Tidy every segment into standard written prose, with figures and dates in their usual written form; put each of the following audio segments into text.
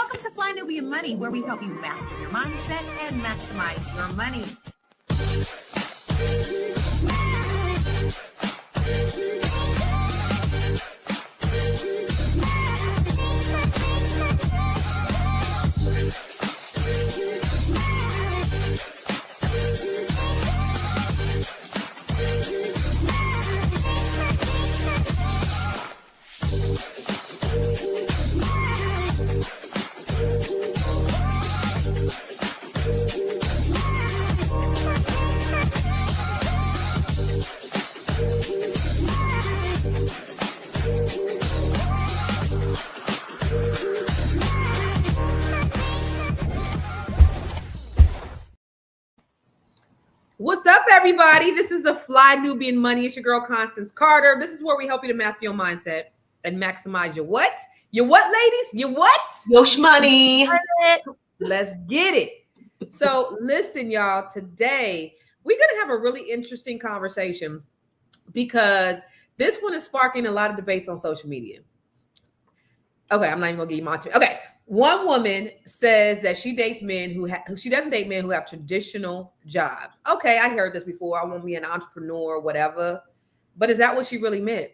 Welcome to Fly Nubian Money, where we help you master your mindset and maximize your money. What's up, everybody? This is the Fly Nubian Money. It's your girl, Constance Carter. This is where we help you to master your mindset and maximize your what? Your what, ladies? Your what? Your money. Let's get it. So listen, y'all, today we're going to have a really interesting conversation because this one is sparking a lot of debates on social media. Okay, I'm not even going to give you my... Okay. One woman says that she dates men she doesn't date men who have traditional jobs. Okay, I heard this before. I want to be an entrepreneur, whatever. But is that what she really meant?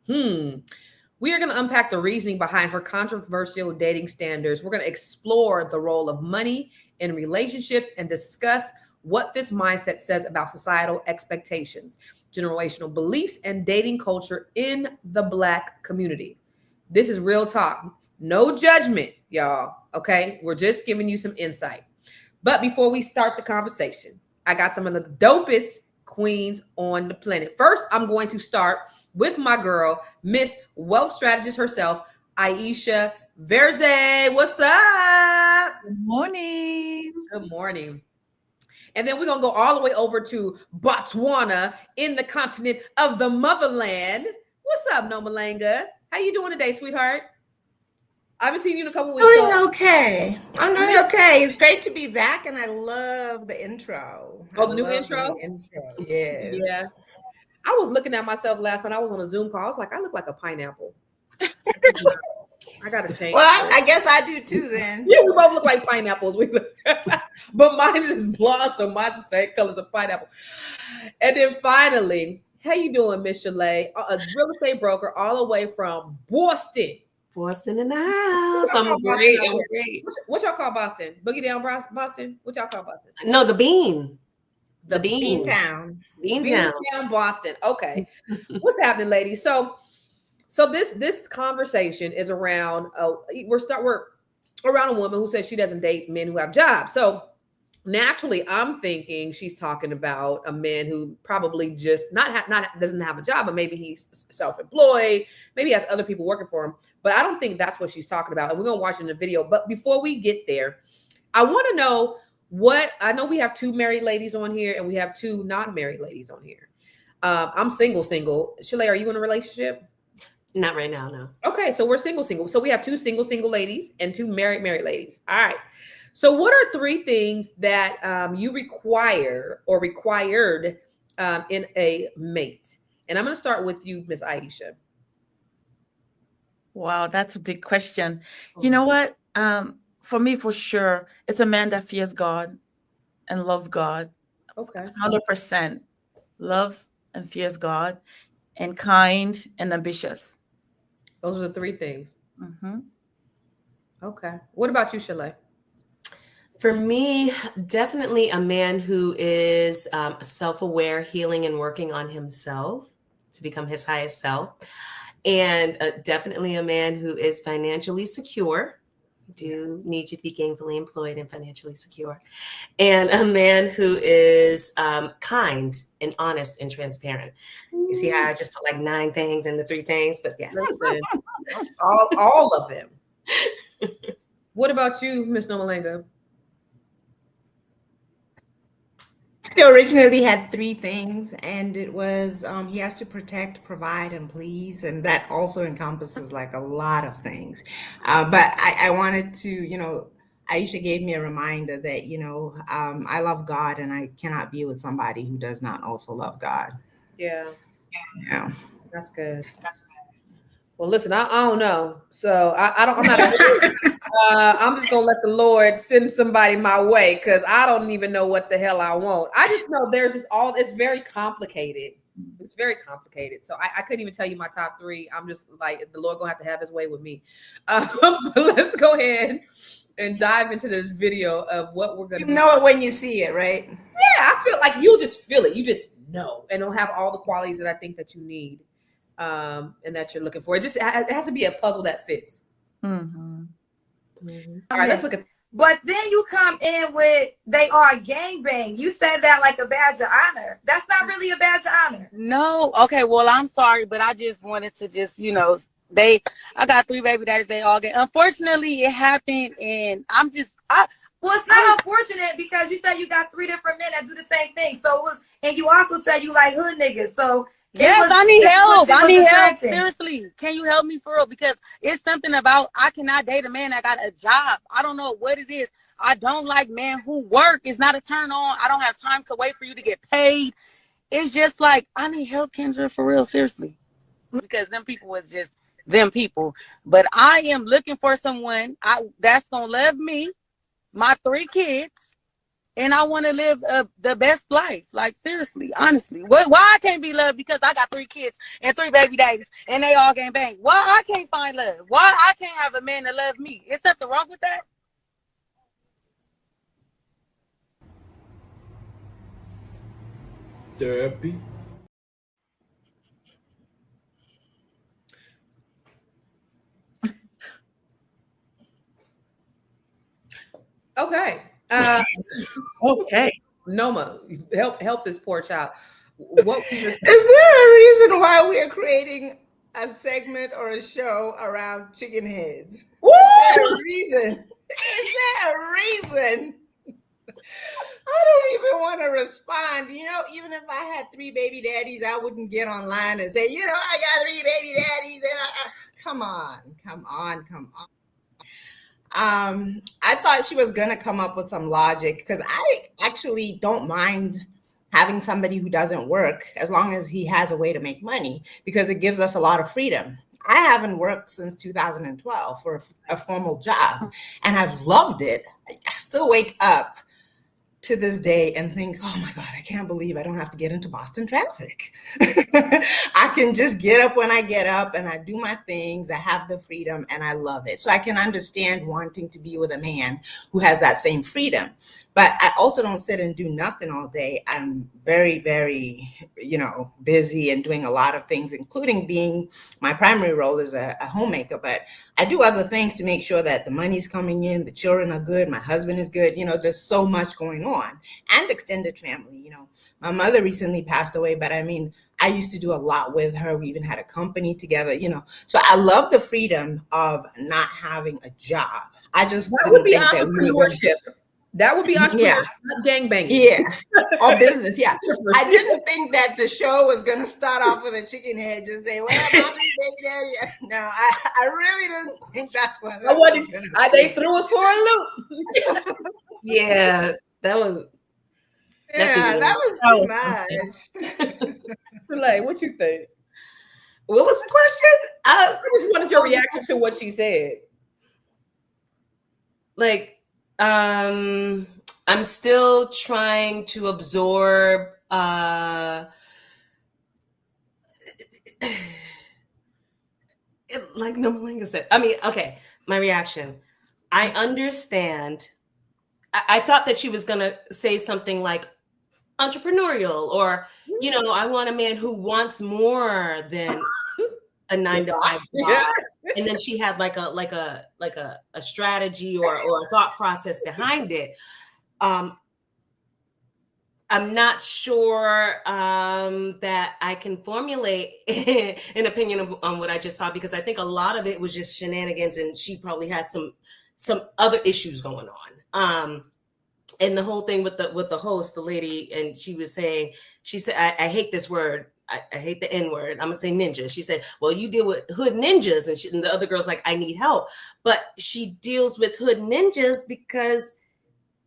We are going to unpack the reasoning behind her controversial dating standards. We're going to explore the role of money in relationships and discuss what this mindset says about societal expectations, generational beliefs, and dating culture in the Black community. This is real talk. No judgment, y'all. Okay. We're just giving you some insight. But before we start the conversation, I got some of the dopest queens on the planet. First, I'm going to start with my girl, Miss Wealth Strategist herself, Aisha Verze. What's up? Good morning. Good morning. And then we're going to go all the way over to Botswana in the continent of the motherland. What's up, Nomalanga? How you doing today, sweetheart? I haven't seen you in a couple weeks. Doing okay. I'm doing okay. It's great to be back, and I love the intro. Oh, the new intro? Yes. Yeah. I was looking at myself last night. I was on a Zoom call. I was like, I look like a pineapple. I got to change. Well, I guess I do too then. Yeah, we both look like pineapples. But mine is blonde, so mine's the same color as a pineapple. And then finally, how you doing, Miss Chalet? A real estate broker all the way from Boston. Boston in the house. I'm great. I'm great. What y'all call Boston? Boogie down Boston? What y'all call Boston? No, the Bean. The Bean Town. Beantown, Boston. Okay. What's happening, ladies? So this conversation is around we're around a woman who says she doesn't date men who have jobs. So naturally, I'm thinking she's talking about a man who probably just not doesn't have a job, but maybe he's self-employed, maybe he has other people working for him. But I don't think that's what she's talking about. And we're gonna watch it in the video. But before we get there, I want to know I know we have two married ladies on here and we have two non-married ladies on here. I'm single. Chalet, are you in a relationship? Not right now, no. Okay, so we're single. So we have two single ladies and two married ladies. All right. So what are three things that you require or required in a mate? And I'm going to start with you, Miss Aisha. Wow, that's a big question. You know what? For me, for sure, it's a man that fears God and loves God. Okay. 100% loves and fears God and kind and ambitious. Those are the three things. Mm-hmm. Okay. What about you, Chalet? For me, definitely a man who is self-aware, healing and working on himself to become his highest self. And definitely a man who is financially secure. We do need you to be gainfully employed and financially secure. And a man who is kind and honest and transparent. You see how I just put like 9 things in the 3 things, but yes. Listen, all of them. What about you, Miss Nomalanga? He originally had 3 things, and it was he has to protect, provide, and please, and that also encompasses like a lot of things. But I wanted to, Aisha gave me a reminder that I love God, and I cannot be with somebody who does not also love God. Yeah. Yeah, That's good. Well, listen, I don't know. So I don't, I'm not, I'm just going to let the Lord send somebody my way because I don't even know what the hell I want. I just know there's this it's very complicated. It's very complicated. So I couldn't even tell you my top three. I'm just like, the Lord going to have his way with me. But let's go ahead and dive into this video of what we're going to know it when you see it, right? Yeah, I feel like you'll just feel it. You just know. And it'll have all the qualities that I think that you need. And that you're looking for. It has to be a puzzle that fits. Mm-hmm. Mm-hmm. All right, let's look at. But then you come in with they are a gangbang. You said that like a badge of honor. That's not really a badge of honor. No, okay, well, I'm sorry, but I just wanted to I got 3 baby daddies, they all get, unfortunately, it happened, and well, it's not unfortunate because you said you got 3 different men that do the same thing. So it was, and you also said you like hood niggas. So yes, I need help. I need help. Seriously, can you help me for real? Because it's something about I cannot date a man that got a job. I don't know what it is. I don't like men who work. It's not a turn on. I don't have time to wait for you to get paid. It's just like, I need help, Kendra, for real, seriously. Because them people was just them people. But I am looking for someone that's going to love me, my 3 kids, and I want to live the best life. Like, seriously, honestly. Why I can't be loved because I got 3 kids and 3 baby daddies and they all gang bang? Why I can't find love? Why I can't have a man to love me? Is something wrong with that? Therapy. Okay. Okay. Noma, help this poor child. What is there a reason why we are creating a segment or a show around chicken heads? Woo! Is there a reason? Is there a reason? I don't even want to respond. You know, even if I had 3 baby daddies, I wouldn't get online and say, you know, I got 3 baby daddies. And come on. I thought she was going to come up with some logic because I actually don't mind having somebody who doesn't work as long as he has a way to make money because it gives us a lot of freedom. I haven't worked since 2012 for a formal job and I've loved it. I still wake up to this day and think, oh my God, I can't believe I don't have to get into Boston traffic. I can just get up when I get up and I do my things. I have the freedom and I love it. So I can understand wanting to be with a man who has that same freedom. But I also don't sit and do nothing all day. I'm very, very, busy and doing a lot of things, including being my primary role as a homemaker. But I do other things to make sure that the money's coming in, the children are good, my husband is good. There's so much going on, and extended family. My mother recently passed away, but I mean, I used to do a lot with her. We even had a company together, So I love the freedom of not having a job. I just didn't think that we were that would be entrepreneurship, not gangbanging. Yeah, or business. Yeah, I didn't think that the show was going to start off with a chicken head. Just say, "Well, mommy, baby, daddy." No, I really didn't think that's what. They threw us for a loop. Yeah, that was. Yeah, that was too much. Trelay, what you think? What was the question? I just wanted your reaction to what she said. Like, I'm still trying to absorb like Nomalinga said. I mean, okay, my reaction. I understand. I thought that she was gonna say something like entrepreneurial or, I want a man who wants more than a 9 to 5 job. And then she had like a strategy or a thought process behind it. I'm not sure that I can formulate an opinion on what I just saw because I think a lot of it was just shenanigans and she probably has some other issues going on. And the whole thing with the host, the lady, and she said, I hate this word. I hate the N word. I'm gonna say ninja. She said, well, you deal with hood ninjas. And the other girl's like, I need help. But she deals with hood ninjas because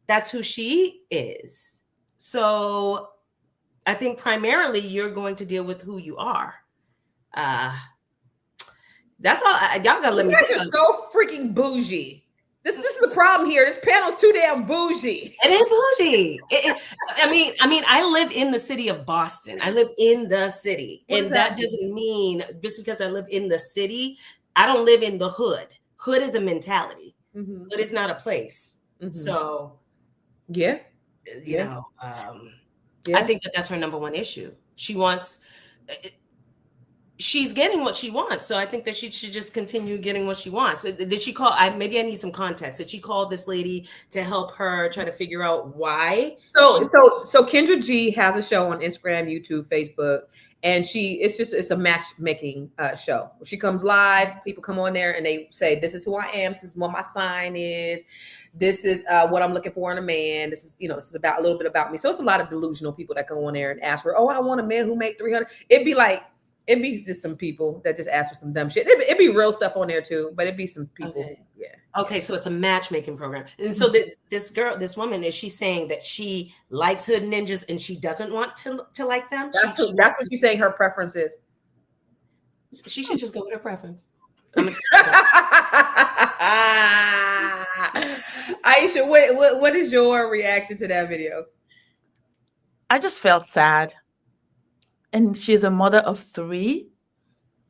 that's who she is. So I think primarily you're going to deal with who you are. That's all. Y'all gotta let me. You guys are so freaking bougie. This is the problem here. This panel's too damn bougie. It ain't bougie. I mean, I live in the city of Boston. I live in the city, and that doesn't mean just because I live in the city, I don't live in the hood. Hood is a mentality. Mm-hmm. Hood is not a place. Mm-hmm. So, yeah, you know, I think that's her number one issue. She's getting what she wants. So I think that she should just continue getting what she wants. Did she call? Maybe I need some context. Did she call this lady to help her try to figure out why? So Kendra G has a show on Instagram, YouTube, Facebook, and it's a matchmaking show. She comes live, people come on there and they say, this is who I am, this is what my sign is, this is what I'm looking for in a man, this is about a little bit about me. So it's a lot of delusional people that go on there and ask for, oh, I want a man who make 300. It'd be just some people that just ask for some dumb shit. It'd be real stuff on there too, but it'd be some people. Okay. Yeah. Okay, so it's a matchmaking program. And so this woman, is she saying that she likes hood ninjas and she doesn't want to like them? That's what she's saying her preference is. She should just go with her preference. Aisha, what is your reaction to that video? I just felt sad. And she's a mother of 3,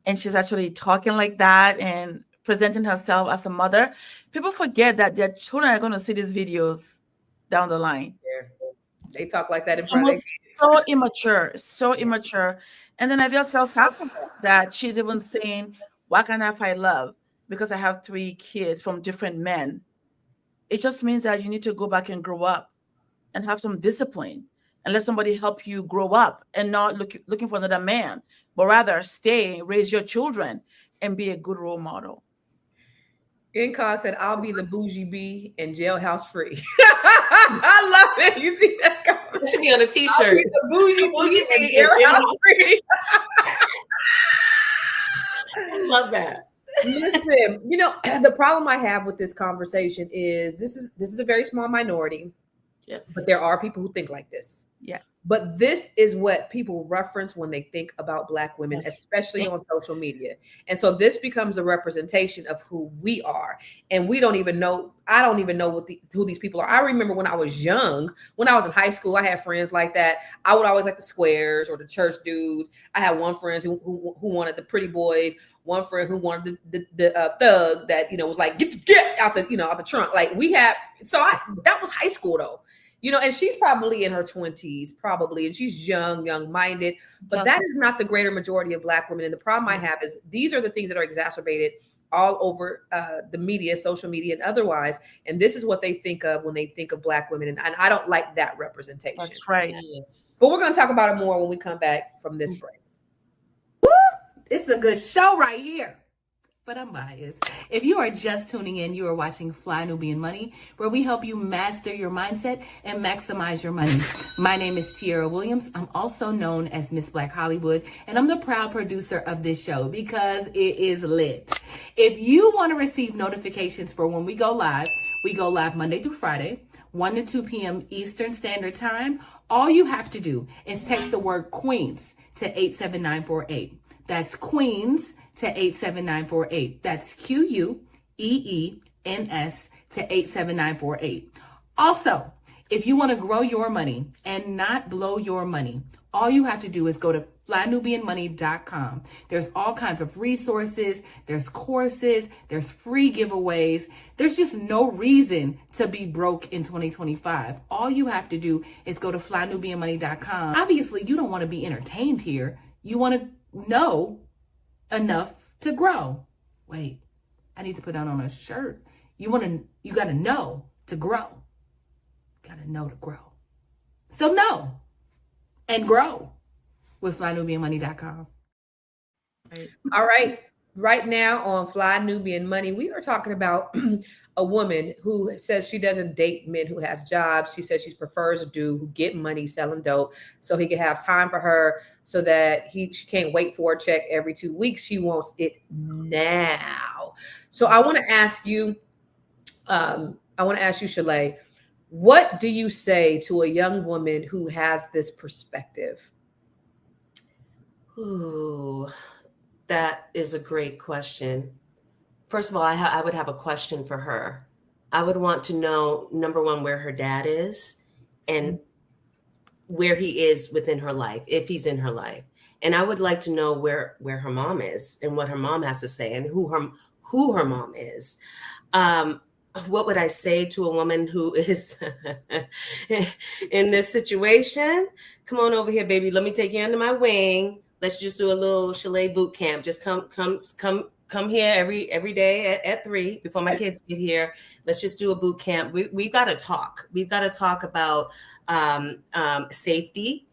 and she's actually talking like that and presenting herself as a mother. People forget that their children are going to see these videos down the line. Yeah. They talk like that in front of so immature. And then I just felt sad that she's even saying, why can't I find love? Because I have 3 kids from different men. It just means that you need to go back and grow up and have some discipline. And let somebody help you grow up and not looking for another man, but rather stay, raise your children, and be a good role model. Incog said, I'll be the bougie bee and jailhouse free. I love it. You see that comment? It should be on a t-shirt. The bougie bee and jailhouse free. I love that. Listen, the problem I have with this conversation is this is a very small minority. Yes. But there are people who think like this. Yeah. But this is what people reference when they think about Black women, especially on social media. And so this becomes a representation of who we are. And we don't even know, I don't even know who these people are. I remember when I was young, when I was in high school, I had friends like that. I would always like the squares or the church dudes. I had one friend who wanted the pretty boys, one friend who wanted the thug that, was like, get out the trunk. Like that was high school though. And she's probably in her 20s, probably, and she's young-minded, but that is not the greater majority of Black women. And the problem I have is these are the things that are exacerbated all over the media, social media, and otherwise. And this is what they think of when they think of Black women. And I don't like that representation. That's right. Yes. But we're going to talk about it more when we come back from this break. Woo! It's a good show right here. But I'm biased. If you are just tuning in, you are watching Fly Nubian Money, where we help you master your mindset and maximize your money. My name is Tiara Williams. I'm also known as Miss Black Hollywood, and I'm the proud producer of this show because it is lit. If you want to receive notifications for when we go live Monday through Friday, 1 to 2 p.m. Eastern Standard Time. All you have to do is text the word Queens to 87948. That's Queens to 87948. That's QUEENS to 87948. Also, if you want to grow your money and not blow your money, all you have to do is go to flynubianmoney.com. There's all kinds of resources, there's courses, there's free giveaways. There's just no reason to be broke in 2025. All you have to do is go to flynubianmoney.com. Obviously, you don't want to be entertained here. You want to know enough to grow. Wait, I need to put that on a shirt. You got to know to grow. Got to know to grow. So know and grow with flynubianmoney.com. All right. Right now on Fly Nubian Money, we are talking about a woman who says she doesn't date men who has jobs. She says she prefers a dude who get money selling dope so he can have time for her so that she can't wait for a check every 2 weeks. She wants it now. So I want to ask you, Shalay, what do you say to a young woman who has this perspective? Ooh, That is a great question. First of all, I would have a question for her. I would want to know, number one, where her dad is and where he is within her life, if he's in her life. And I would like to know where her mom is and what her mom has to say and who her mom is. Um, what would I say to a woman who is in this situation? Come on over here, baby. Let me take you under my wing. Let's just do a little chalet boot camp. Just come here every day at 3 before my kids get here. Let's just do a boot camp. We've got to talk. We've got to talk about safety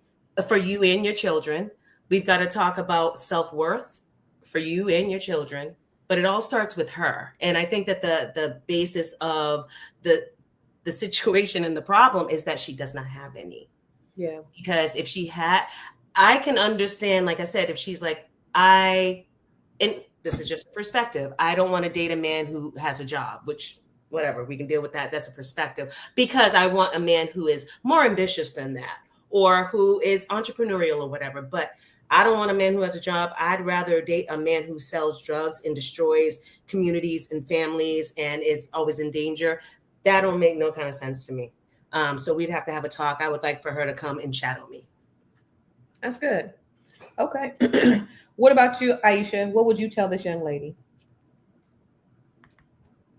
for you and your children. We've got to talk about self-worth for you and your children. But it all starts with her. And I think that the basis of the situation and the problem is that she does not have any. Yeah. Because if she had, I can understand, like I said, if she's like, and this is just a perspective, I don't want to date a man who has a job, which whatever, we can deal with that. That's a perspective. Because I want a man who is more ambitious than that or who is entrepreneurial or whatever. But I don't want a man who has a job. I'd rather date a man who sells drugs and destroys communities and families and is always in danger. That don't make no kind of sense to me. So we'd have to have a talk. I would like for her to come and shadow me. That's good. Okay. What about you, Aisha? What would you tell this young lady?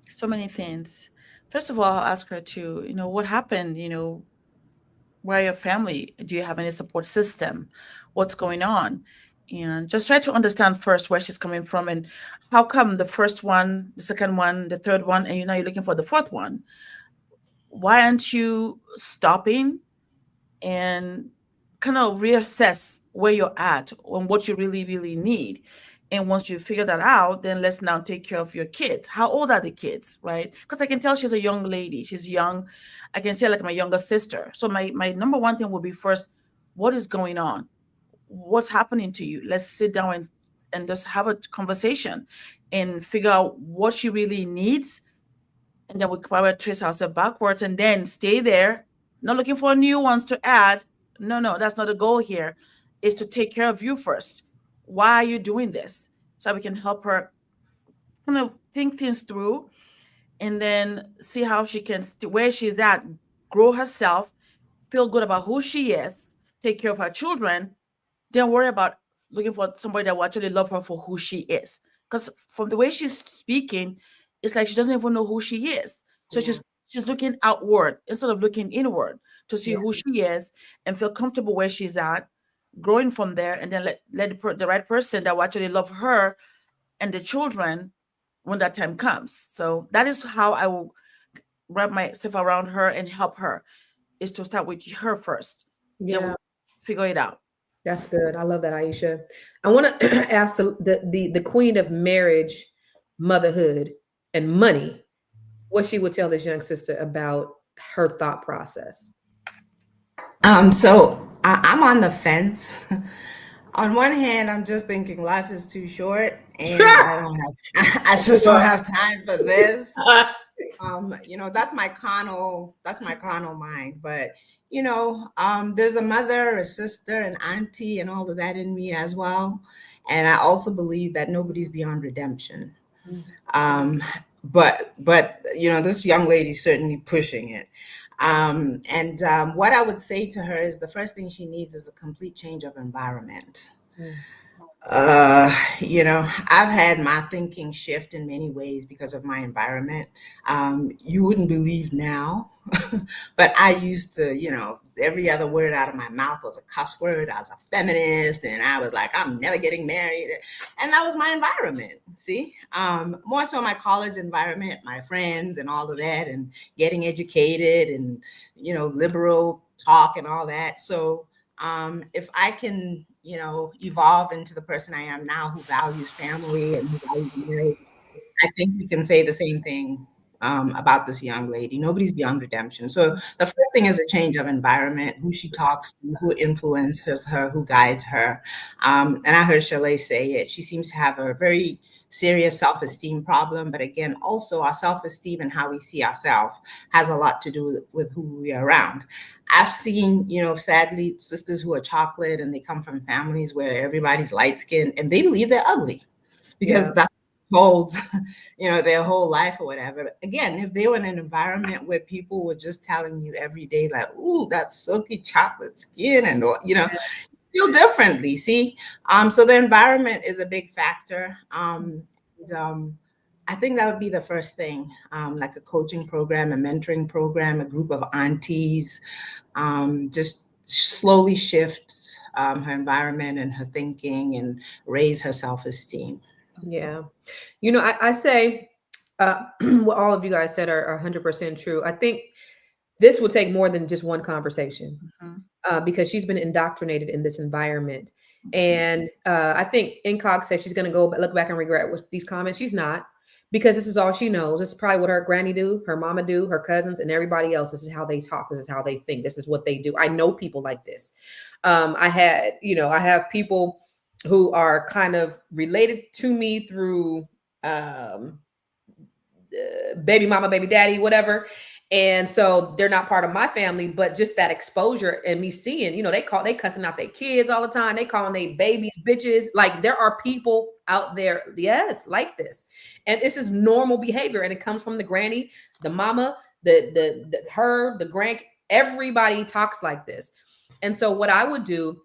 So many things. First of all, I'll ask her to, what happened, where are your family? Do you have any support system? What's going on? And just try to understand first where she's coming from and how come the first one, the second one, the third one, and you're looking for the fourth one. Why aren't you stopping and kind of reassess where you're at and what you really, really need? And once you figure that out, then let's now take care of your kids. How old are the kids, right? Because I can tell she's a young lady. She's young. I can see her like my younger sister. So my number one thing will be first, what is going on? What's happening to you? Let's sit down and just have a conversation and figure out what she really needs. And then we probably trace ourselves backwards and then stay there, not looking for new ones to add. No, that's not the goal here. Is to take care of you first. Why are you doing this? So we can help her kind of think things through and then see how she can, where she's at, grow herself, feel good about who she is, take care of her children, then worry about looking for somebody that will actually love her for who she is. Because from the way she's speaking, it's like she doesn't even know who she is. So she's looking outward instead of looking inward to see who she is and feel comfortable where she's at, growing from there, and then let the right person that will actually love her and the children when that time comes. So that is how I will wrap myself around her and help her, is to start with her first. Yeah. Then figure it out. That's good. I love that, Aisha. I want to ask the queen of marriage, motherhood, and money, what she would tell this young sister about her thought process. So I'm on the fence. On one hand, I'm just thinking life is too short, and I just don't have time for this. That's my carnal mind. But there's a mother, a sister, an auntie, and all of that in me as well. And I also believe that nobody's beyond redemption. But this young lady's certainly pushing it. What I would say to her is the first thing she needs is a complete change of environment. I've had my thinking shift in many ways because of my environment. You wouldn't believe now, but I used to, every other word out of my mouth was a cuss word. I was a feminist, and I was like, I'm never getting married. And that was my environment, see? More so my college environment, my friends and all of that, and getting educated and, liberal talk and all that. So if I can, evolve into the person I am now, who values family and who values marriage, I think we can say the same thing about this young lady. Nobody's beyond redemption. So the first thing is a change of environment, who she talks to, who influences her, who guides her. And I heard Chalet say it. She seems to have a very serious self-esteem problem. But again, also our self-esteem and how we see ourselves has a lot to do with who we are around. I've seen, sadly, sisters who are chocolate and they come from families where everybody's light skinned and they believe they're ugly. because that's told, their whole life or whatever. But again, if they were in an environment where people were just telling you every day, like, ooh, that silky chocolate skin, and feel differently. See, so the environment is a big factor. I think that would be the first thing, like a coaching program, a mentoring program, a group of aunties, just slowly shift her environment and her thinking and raise her self-esteem. Yeah. I say what all of you guys said are 100% true. I think this will take more than just one conversation because she's been indoctrinated in this environment. And I think Incog says she's going to go look back and regret with these comments. She's not, because this is all she knows. This is probably what her granny do, her mama do, her cousins, and everybody else. This is how they talk. This is how they think. This is what they do. I know people like this. I have people who are kind of related to me through baby mama, baby daddy, whatever. And so they're not part of my family, but just that exposure and me seeing, they cussing out their kids all the time. They calling their babies bitches. Like, there are people out there, yes, like this. And this is normal behavior. And it comes from the granny, the mama, the grand, everybody talks like this. And so what I would do,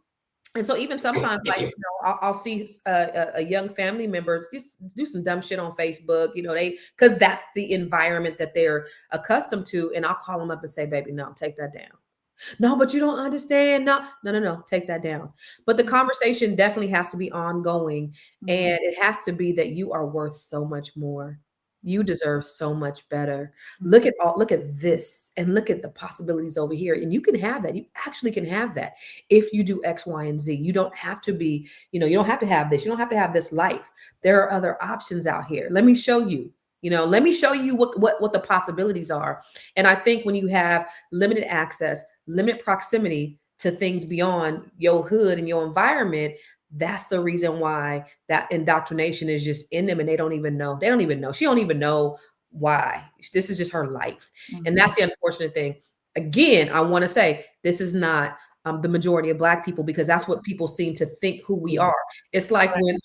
and so even sometimes, like, I'll see a young family member just do some dumb shit on Facebook, because that's the environment that they're accustomed to. And I'll call them up and say, baby, no, take that down. No, but you don't understand. No, take that down. But the conversation definitely has to be ongoing. And it has to be that you are worth so much more. You deserve so much better. Look at this, and look at the possibilities over here. And you can have that. You actually can have that if you do X, Y, and Z. You don't have to be, you don't have to have this. You don't have to have this life. There are other options out here. Let me show you. Let me show you what the possibilities are. And I think when you have limited access, limited proximity to things beyond your hood and your environment, that's the reason why that indoctrination is just in them, and they don't even know. She don't even know why. This is just her life. And that's the unfortunate thing. Again, I want to say this is not the majority of Black people, because that's what people seem to think who we are. It's like when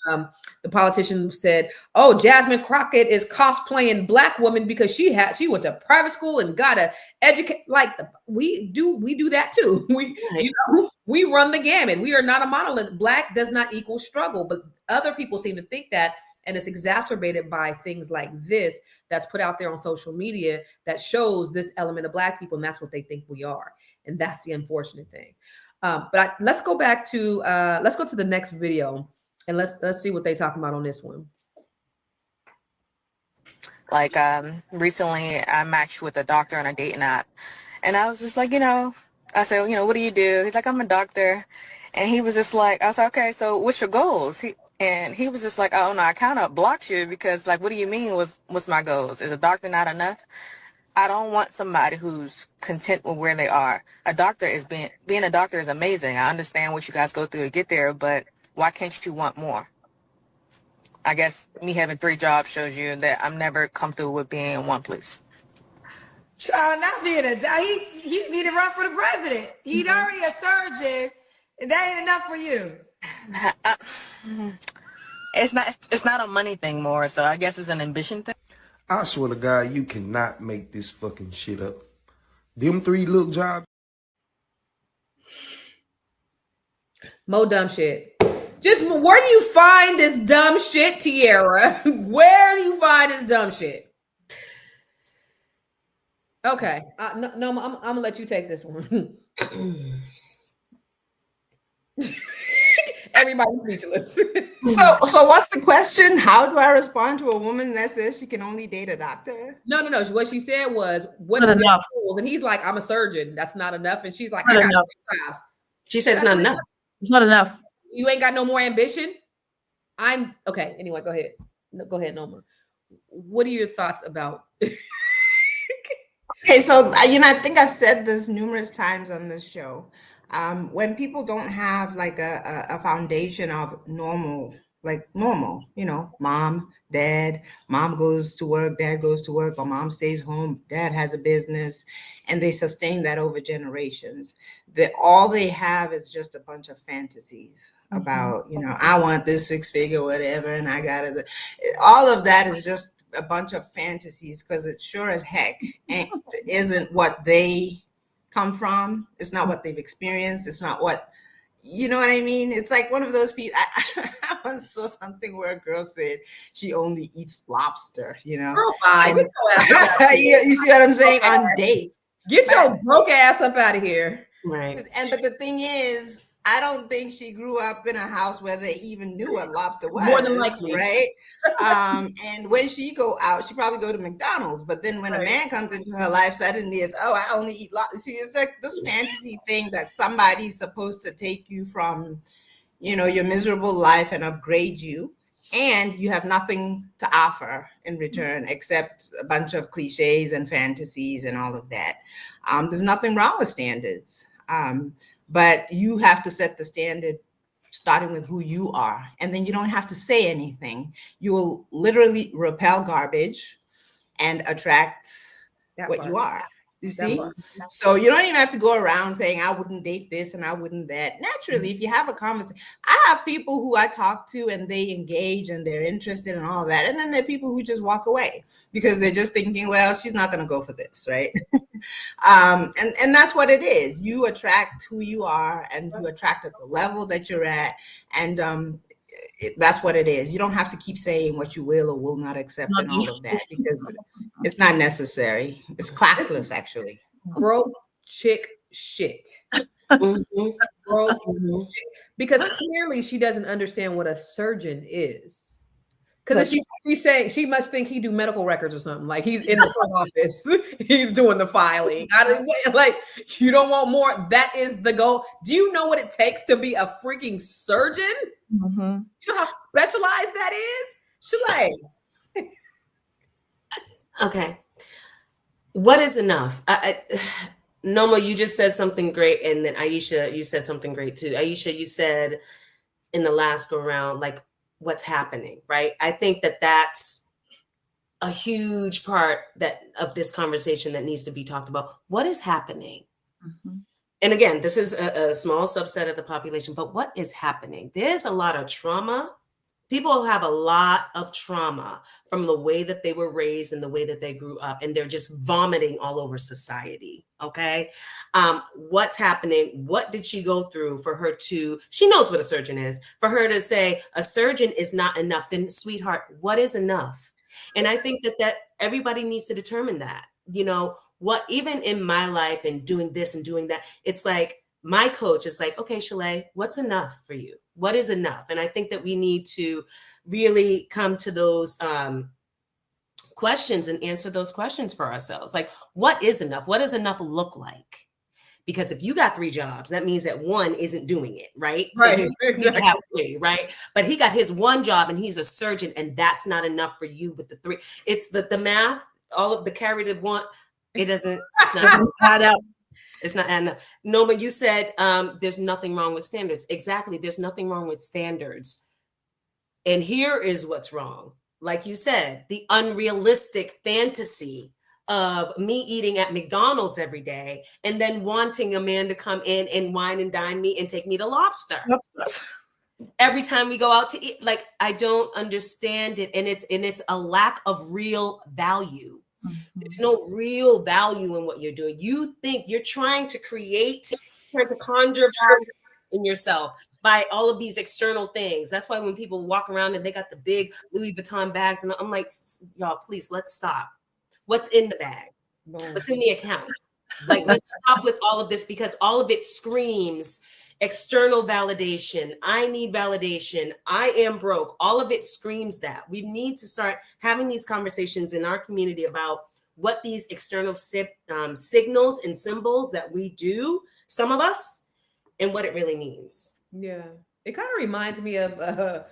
the politician said, oh, Jasmine Crockett is cosplaying Black woman because she went to private school and got to educate. Like, we do that too. We run the gamut. We are not a monolith. Black does not equal struggle, but other people seem to think that. And it's exacerbated by things like this that's put out there on social media that shows this element of Black people, and that's what they think we are. And that's the unfortunate thing. Let's go to the next video, and let's see what they talking about on this one. Like, recently I matched with a doctor on a dating app, and I was just like, I said, what do you do? He's like, I'm a doctor. And he was just like, I was like, okay, so what's your goals? He was just like, oh no, I kind of blocked you because, like, what do you mean what's my goals? Is a doctor not enough? I don't want somebody who's content with where they are. Being a doctor is amazing. I understand what you guys go through to get there, but why can't you want more? I guess me having 3 jobs shows you that I'm never comfortable with being in one place. Not being he need to run for the president. He's already a surgeon, and that ain't enough for you. It's not a money thing more, so I guess it's an ambition thing. I swear to God, you cannot make this fucking shit up. Them 3 little jobs. Mo dumb shit. Just where do you find this dumb shit, Tiara? Where do you find this dumb shit? Okay, no, I'm gonna let you take this one. Everybody's speechless. So what's the question? How do I respond to a woman that says she can only date a doctor? No. What she said was, "What is your goals?" And he's like, "I'm a surgeon. That's not enough." And she's like, "I got 2 jobs." She said it's not enough. It's not enough. You ain't got no more ambition. I'm okay. Anyway, go ahead. Go ahead, Noma. What are your thoughts about? Okay, so I think I've said this numerous times on this show. When people don't have like a foundation of normal like normal, mom, dad, mom goes to work, dad goes to work, or mom stays home, dad has a business, and they sustain that over generations. All they have is just a bunch of fantasies about, I want this six figure, whatever, and I got it. All of that is just a bunch of fantasies because it sure as heck isn't what they come from. It's not what they've experienced. It's not what you know what I mean? It's like one of those people. I once saw something where a girl said she only eats lobster, Girl, bye. And, Get your ass up out of here. you see what I'm saying? On dates. Get your broke ass up out of here. Right. But the thing is, I don't think she grew up in a house where they even knew what lobster was. More than likely. Right? And when she go out, she probably go to McDonald's. But then when a man comes into her life, suddenly it's, I only eat lobster. See, it's like this fantasy thing that somebody's supposed to take you from, your miserable life and upgrade you. And you have nothing to offer in return except a bunch of cliches and fantasies and all of that. There's nothing wrong with standards. But you have to set the standard starting with who you are. And then you don't have to say anything. You will literally repel garbage and attract what you are. You see? So you don't even have to go around saying, I wouldn't date this and I wouldn't that. Naturally, if you have a conversation, I have people who I talk to and they engage and they're interested in all that. And then there are people who just walk away because they're just thinking, well, she's not going to go for this, right? And that's what it is. You attract who you are and you attract at the level that you're at. And that's what it is. You don't have to keep saying what you will or will not accept and all of that because it's not necessary. It's classless, actually. Broke chick shit. Mm-hmm. Broke shit. Because clearly she doesn't understand what a surgeon is. Because she's saying she must think he do medical records or something. Like he's in the front office, he's doing the filing. Like you don't want more. That is the goal. Do you know what it takes to be a freaking surgeon? Mm-hmm. You know how specialized that is? Shulay. Okay. What is enough? Noma, you just said something great, and then Aisha, you said something great too. Aisha, you said in the last go round, like what's happening, right? I think that that's a huge part of this conversation that needs to be talked about. What is happening? Mm-hmm. And again, this is a small subset of the population, but what is happening? There's a lot of trauma. People have a lot of trauma from the way that they were raised and the way that they grew up, and they're just vomiting all over society. Okay. What's happening? What did she go through for her she knows what a surgeon is, for her to say a surgeon is not enough? Then sweetheart, what is enough? And I think that everybody needs to determine that, what, even in my life and doing this and doing that, it's like my coach is like, okay, Shalay, what's enough for you? What is enough? And I think that we need to really come to those questions and answer those questions for ourselves. Like, what is enough? What does enough look like? Because if you got 3 jobs, that means that one isn't doing it, right? Right. So you have 3, right? But he got his 1 job and he's a surgeon, and that's not enough for you with the 3. It's the math, all of the carry to one. It's not add up. It's not adding up. Noma, you said there's nothing wrong with standards. Exactly. There's nothing wrong with standards. And here is what's wrong. Like you said, the unrealistic fantasy of me eating at McDonald's every day and then wanting a man to come in and wine and dine me and take me to lobster. Every time we go out to eat. Like, I don't understand it. And it's a lack of real value. Mm-hmm. There's no real value in what you're doing. You think you're trying to conjure value in yourself by all of these external things. That's why when people walk around and they got the big Louis Vuitton bags, and I'm like, y'all, please, let's stop. What's in the bag? What's in the account? Like, let's stop with all of this, because all of it screams external validation. I need validation. I am broke. All of it screams that. We need to start having these conversations in our community about what these external signals and symbols that we do, some of us, and what it really means. Yeah. It kind of reminds me of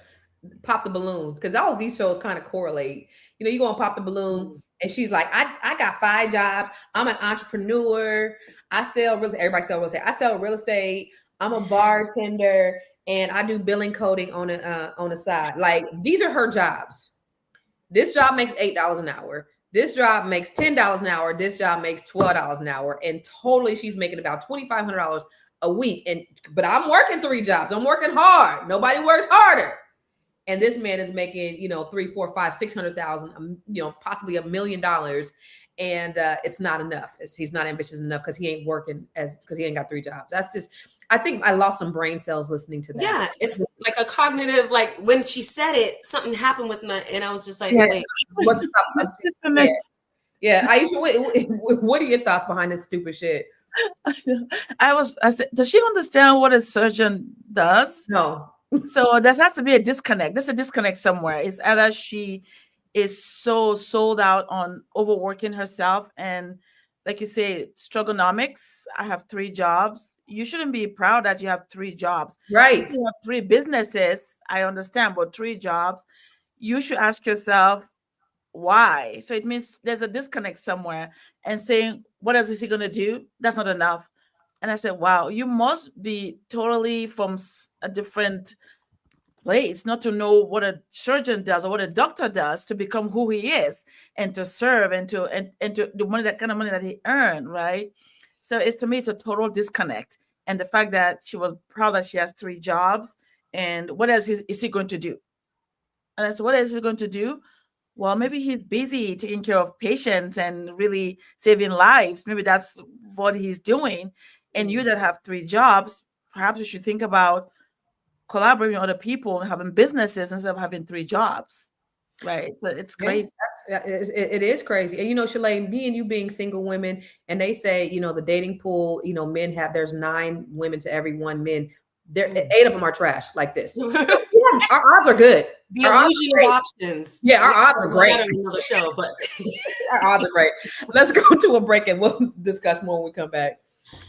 Pop the Balloon, because all of these shows kind of correlate. You go on Pop the Balloon, and she's like, I got 5 jobs. I'm an entrepreneur. I sell real estate. Everybody sell real estate. I sell real estate. I'm a bartender. and I do billing coding on the side. Like, these are her jobs. This job makes $8 an hour. This job makes $10 an hour. This job makes $12 an hour. And totally she's making about $2,500 a week. But I'm working 3 jobs. I'm working hard. Nobody works harder. And this man is making, you know, 3, 4, 5, 600,000, you know, possibly $1 million. And it's not enough. He's not ambitious enough because he ain't working because he ain't got 3 jobs. That's just, I think I lost some brain cells listening to that. Yeah, it's like a cognitive, like when she said it, something happened with my, and I was just like, Yeah. wait. What's up? Yeah, Aisha, what are your thoughts behind this stupid shit? I said, does she understand what a surgeon does? No. So there has to be a disconnect. There's a disconnect somewhere. It's either she is so sold out on overworking herself, and like you say, strugonomics. I have 3 jobs. You shouldn't be proud that you have 3 jobs. Right. If you have 3 businesses, I understand, but 3 jobs, you should ask yourself why. So it means there's a disconnect somewhere, and saying, what else is he going to do? That's not enough. And I said, wow, you must be totally from a different place not to know what a surgeon does or what a doctor does to become who he is and to serve and to the money, that kind of money that he earned, right? So it's, to me, it's a total disconnect. And the fact that she was proud that she has 3 jobs, and what else is he going to do? And I said, what else is he going to do? Well, maybe he's busy taking care of patients and really saving lives. Maybe that's what he's doing. And you that have 3 jobs, perhaps you should think about collaborating with other people and having businesses instead of having 3 jobs. Right. So it's crazy. It is crazy. And, you know, Shalane, me and you being single women, and they say, you know, the dating pool, you know, there's 9 women to every 1 man. There, 8 of them are trash like this. Yeah, our odds are good. The illusion of options. Yeah, our odds are great. Another show, but our odds are great. Let's go to a break and we'll discuss more when we come back.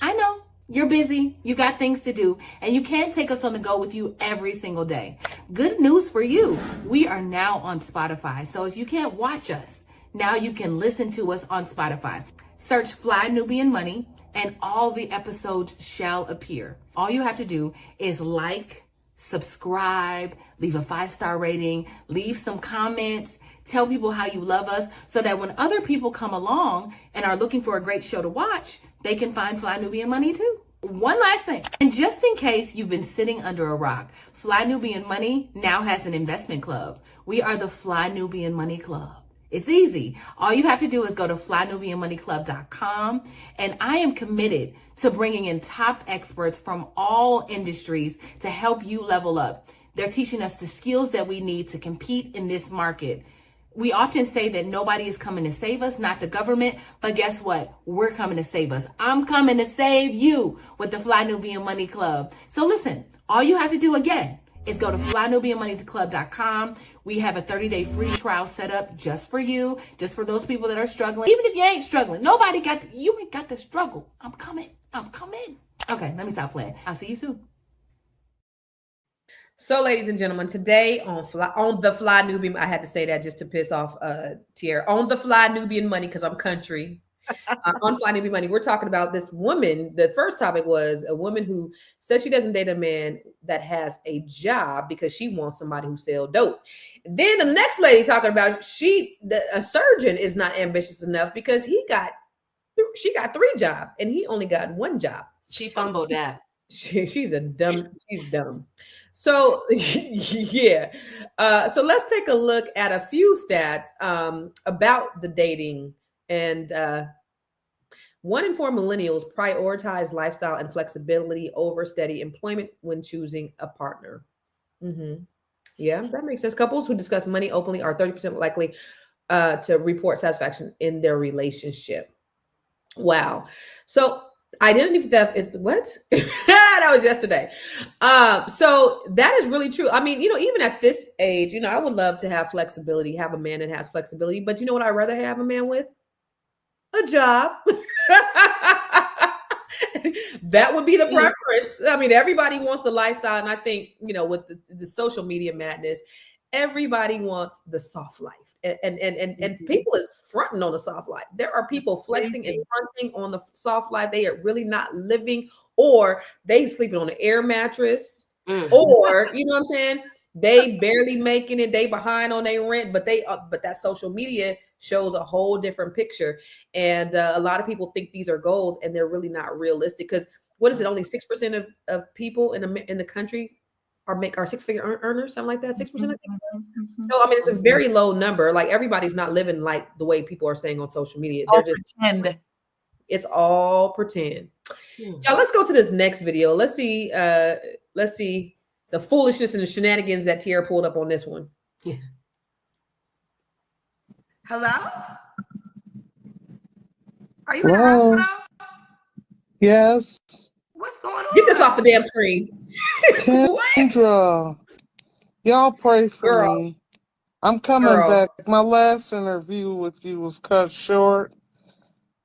I know you're busy. You got things to do, and you can't take us on the go with you every single day. Good news for you. We are now on Spotify. So if you can't watch us, now you can listen to us on Spotify. Search Fly Nubian Money and all the episodes shall appear. All you have to do is like, subscribe, leave a 5-star rating, leave some comments, tell people how you love us so that when other people come along and are looking for a great show to watch, they can find Fly Nubian Money too. One last thing, and just in case you've been sitting under a rock, Fly Nubian Money now has an investment club. We are the Fly Nubian Money Club. It's easy. All you have to do is go to flynubianmoneyclub.com, and I am committed to bringing in top experts from all industries to help you level up. They're teaching us the skills that we need to compete in this market. We often say that nobody is coming to save us, not the government, but guess what? We're coming to save us. I'm coming to save you with the Fly Nubian Money Club. So listen, all you have to do again is go to flynubianmoneyclub.com. We have a 30-day free trial set up just for you, just for those people that are struggling. Even if you ain't struggling, you ain't got to struggle. I'm coming. Okay, let me stop playing. I'll see you soon. So, ladies and gentlemen, today on the Fly Nubian, I had to say that just to piss off Tierra. On the Fly Nubian Money, because I'm country. On Fly Nubian Money, we're talking about this woman. The first topic was a woman who says she doesn't date a man that has a job because she wants somebody who sells dope. Then the next lady talking about a surgeon is not ambitious enough because she got 3 jobs and he only got 1 job. She fumbled that. She's dumb. So yeah. So let's take a look at a few stats about the dating. And 1 in 4 millennials prioritize lifestyle and flexibility over steady employment when choosing a partner. Mm-hmm. Yeah, that makes sense. Couples who discuss money openly are 30% likely to report satisfaction in their relationship. Wow. So identity theft is what? That was yesterday. So that is really true. I mean, you know, even at this age, you know, I would love to have flexibility, have a man that has flexibility. But you know what I'd rather have a man with? A job. That would be the preference. I mean, everybody wants the lifestyle. And I think, you know, with the social media madness, everybody wants the soft life. And people is fronting on the soft life. There are people flexing and fronting on the soft life. They are really not living, or they sleeping on an air mattress. Or, you know what I'm saying? They barely making it, they behind on their rent, but but that social media shows a whole different picture. And a lot of people think these are goals, and they're really not realistic. Because what is it? Only 6% of people in the country are six-figure earners, something like that. 6%, I think. So I mean, it's a very low number. Like, everybody's not living like the way people are saying on social media. They're just pretend. It's all pretend. Yeah, let's go to this next video. Let's see the foolishness and the shenanigans that Tierra pulled up on this one. Hello? Are you in the hospital? Yes. What's going on? Get this off the damn screen. Kendra, y'all pray for me. I'm coming back. My last interview with you was cut short.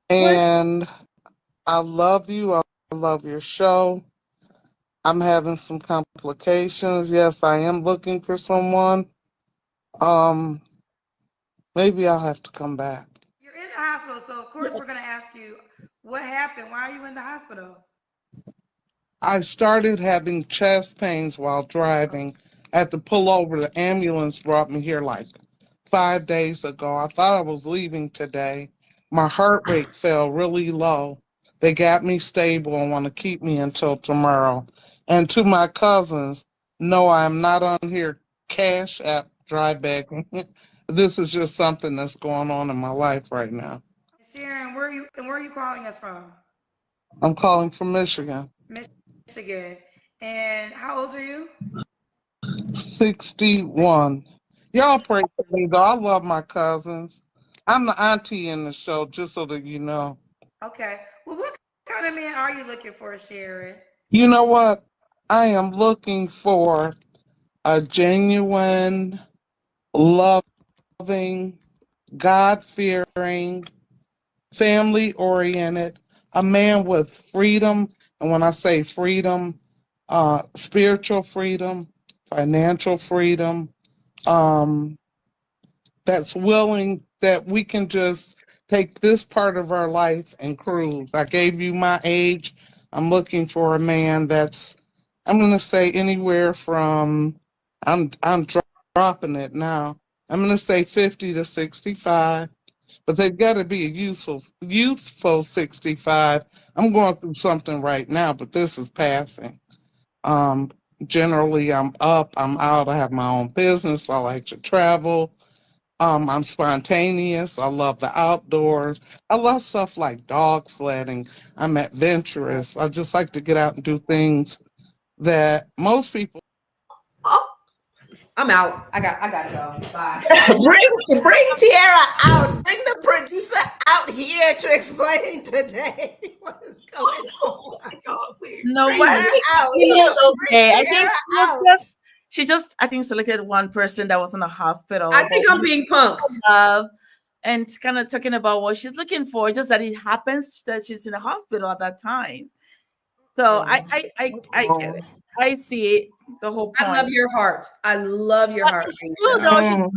And I love you. I love your show. I'm having some complications. Yes, I am looking for someone. Maybe I'll have to come back. You're in the hospital, so of course we're going to ask you what happened. Why are you in the hospital? I started having chest pains while driving. I had to pull over. The ambulance brought me here like 5 days ago. I thought I was leaving today. My heart rate fell really low. They got me stable and want to keep me until tomorrow. And to my cousins, no, I'm not on here Cash App dry begging. This is just something that's going on in my life right now. Sharon, where are you calling us from? I'm calling from Michigan. Michigan. And how old are you? 61. Y'all pray for me, though. I love my cousins. I'm the auntie in the show, just so that you know. Okay. Well, what kind of man are you looking for, Sharon? You know what? I am looking for a genuine, loving, God-fearing, family-oriented, a man with freedom. And when I say freedom, spiritual freedom, financial freedom, that's willing that we can just take this part of our life and cruise. I gave you my age. I'm looking for a man that's, I'm going to say anywhere from, I'm dropping it now. I'm going to say 50 to 65, but they've got to be a youthful 65. I'm going through something right now, but this is passing. Generally, I'm up, I'm out, I have my own business, I like to travel. I'm spontaneous, I love the outdoors. I love stuff like dog sledding. I'm adventurous. I just like to get out and do things that most people. I'm out. I got y'all. Bye. Bring Tierra out. Bring the producer out here to explain today what is going on. No, Bring what? her out. She is okay. I think Tierra she just I think selected one person that was in the hospital. I think I'm being punked. And kind of talking about what she's looking for, just that it happens that she's in the hospital at that time. So I get it. I see it. The whole point. I love your heart. I love your heart. It's true, though.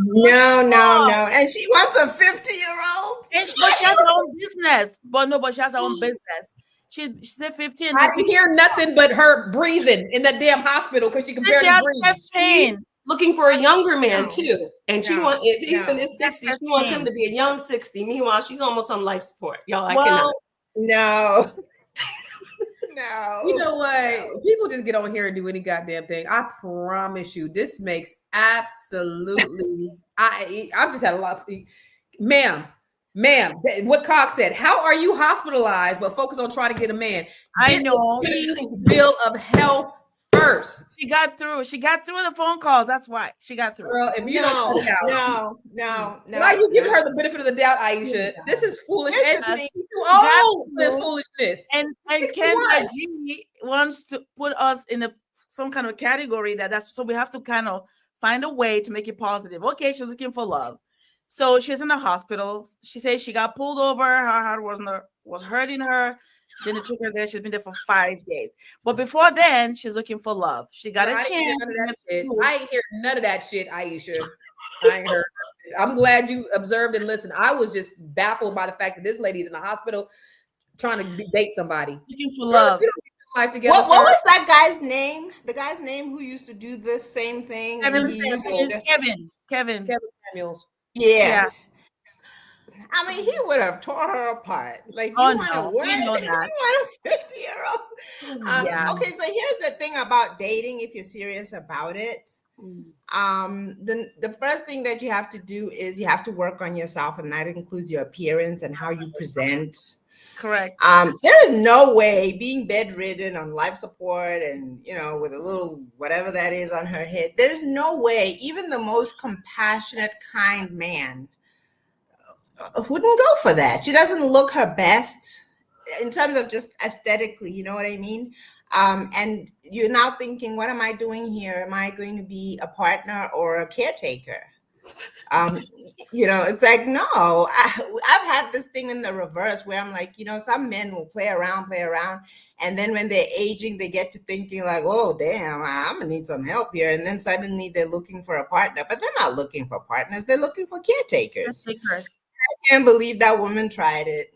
No. And she wants a 50-year-old. But she has her own business. But she has her own business. She said 50 and I didn't hear nothing but her breathing in that damn hospital because she can barely breathe. She's looking for a younger man too. And if he's in his 60s, she wants him to be a young 60. Meanwhile, she's almost on life support. Y'all, I cannot. No. You know what? People just get on here and do any goddamn thing. I promise you, this makes absolutely. I just had a lot of, ma'am. What Cox said. How are you hospitalized but focus on trying to get a man? I know. Bill of health first. She got through. She got through the phone call. That's why she got through. Girl, if you no. Why are you giving her the benefit of the doubt, Aisha? This is foolish. This foolishness. And Kendra G wants to put us in some kind of category that's so we have to kind of find a way to make it positive. Okay, she's looking for love. So she's in the hospital. She says she got pulled over. Her heart was hurting her. Then they took her there. She's been there for 5 days. But before then, she's looking for love. She got a chance. I ain't hear none of that shit, Aisha. I ain't heard. I'm glad you observed and listened. I was just baffled by the fact that this lady's in the hospital trying to date somebody. Looking for love. If you don't get life together. What was that guy's name? The guy's name who used to do this same thing, and Kevin he used to Samuels. just Kevin. Kevin Samuels. yes. I mean, he would have tore her apart. Like, Oh, you want to no. what? We know You that. want a 50-year-old? Yeah. Okay, so here's the thing about dating. If you're serious about it, the first thing that you have to do is you have to work on yourself, and that includes your appearance and how you present. Correct. There is no way being bedridden on life support and, you know, with a little whatever that is on her head, there's no way even the most compassionate, kind man wouldn't go for that. She doesn't look her best in terms of just aesthetically, you know what I mean? And you're now thinking, what am I doing here? Am I going to be a partner or a caretaker? You know, it's like, no. I've had this thing in the reverse where I'm like, you know, some men will play around, and then when they're aging, they get to thinking like, oh damn, I'm gonna need some help here, and then suddenly they're looking for a partner, but they're not looking for partners, they're looking for caretakers. I can't believe that woman tried it.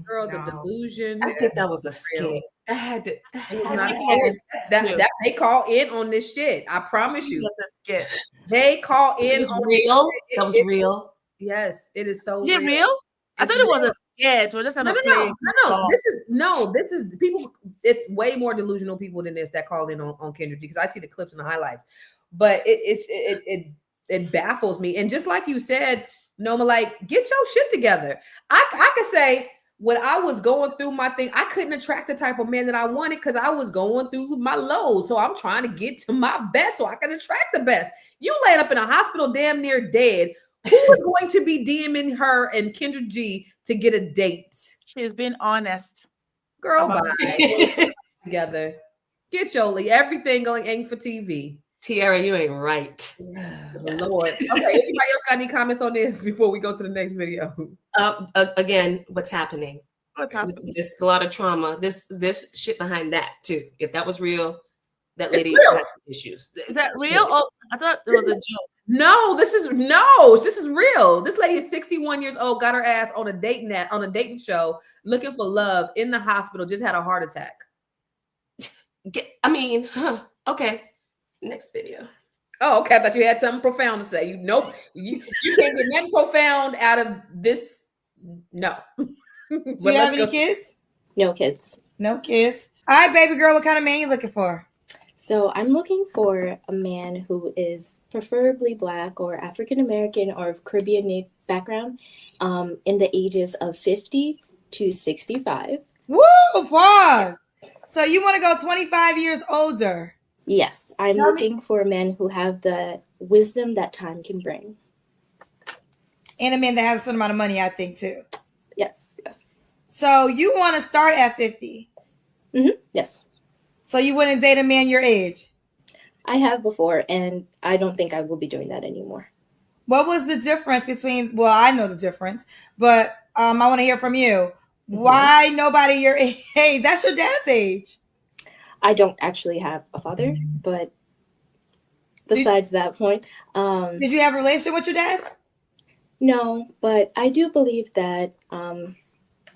Girl, the delusion. I think that was a skit. It was not a skit. That they call in on this shit. I promise you. They call in. It was on real. That was real. Yes, it is so. Is it real? I thought it was a sketch. We're just gonna play. No. This is people. It's way more delusional people than this that call in on Kendra G, because I see the clips and the highlights. But it baffles me. And just like you said, Noma, like, get your shit together. I could say when I was going through my thing, I couldn't attract the type of man that I wanted because I was going through my lows. So I'm trying to get to my best so I can attract the best. You laying up in a hospital damn near dead. Who is going to be DMing her and Kendra G to get a date? She's been honest. Girl, bye. Together. Get your everything going ain't for TV. Tiara, you ain't right. Lord. Okay, anybody else got any comments on this before we go to the next video? Again, what's happening? There's a lot of trauma. This shit behind that too. If that was real, that lady has some issues. Is that real? Oh, I thought it was a joke. No, this is real. This lady is 61 years old, got her ass on a dating show, looking for love in the hospital, just had a heart attack. Okay. Next video. Oh, okay. I thought you had something profound to say. Nope. You can't get nothing profound out of this. No. Do you have any kids? No kids. No kids. All right, baby girl, what kind of man you looking for? So I'm looking for a man who is preferably Black or African American or of Caribbean background, in the ages of 50 to 65. Woo! Pause. So you want to go 25 years older? Yes, I'm looking for men who have the wisdom that time can bring. And a man that has a certain amount of money, I think, too. Yes. So you want to start at 50? Yes. So you wouldn't date a man your age? I have before, and I don't think I will be doing that anymore. What was the difference between, well, I know the difference, but I want to hear from you. Why nobody your age? Hey, that's your dad's age. I don't actually have a father, but besides that point. Did you have a relationship with your dad? No, but I do believe that I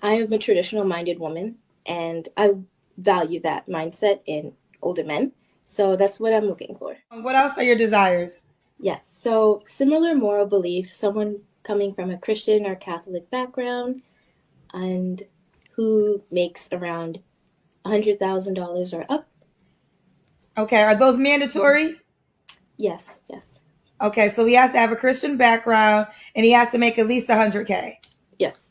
am a traditional-minded woman, and I value that mindset in older men. So that's what I'm looking for. What else are your desires? Yes, so similar moral belief, someone coming from a Christian or Catholic background, and who makes around $100,000 or up. Okay, are those mandatory? Yes. Okay, so he has to have a Christian background and he has to make at least 100K. Yes.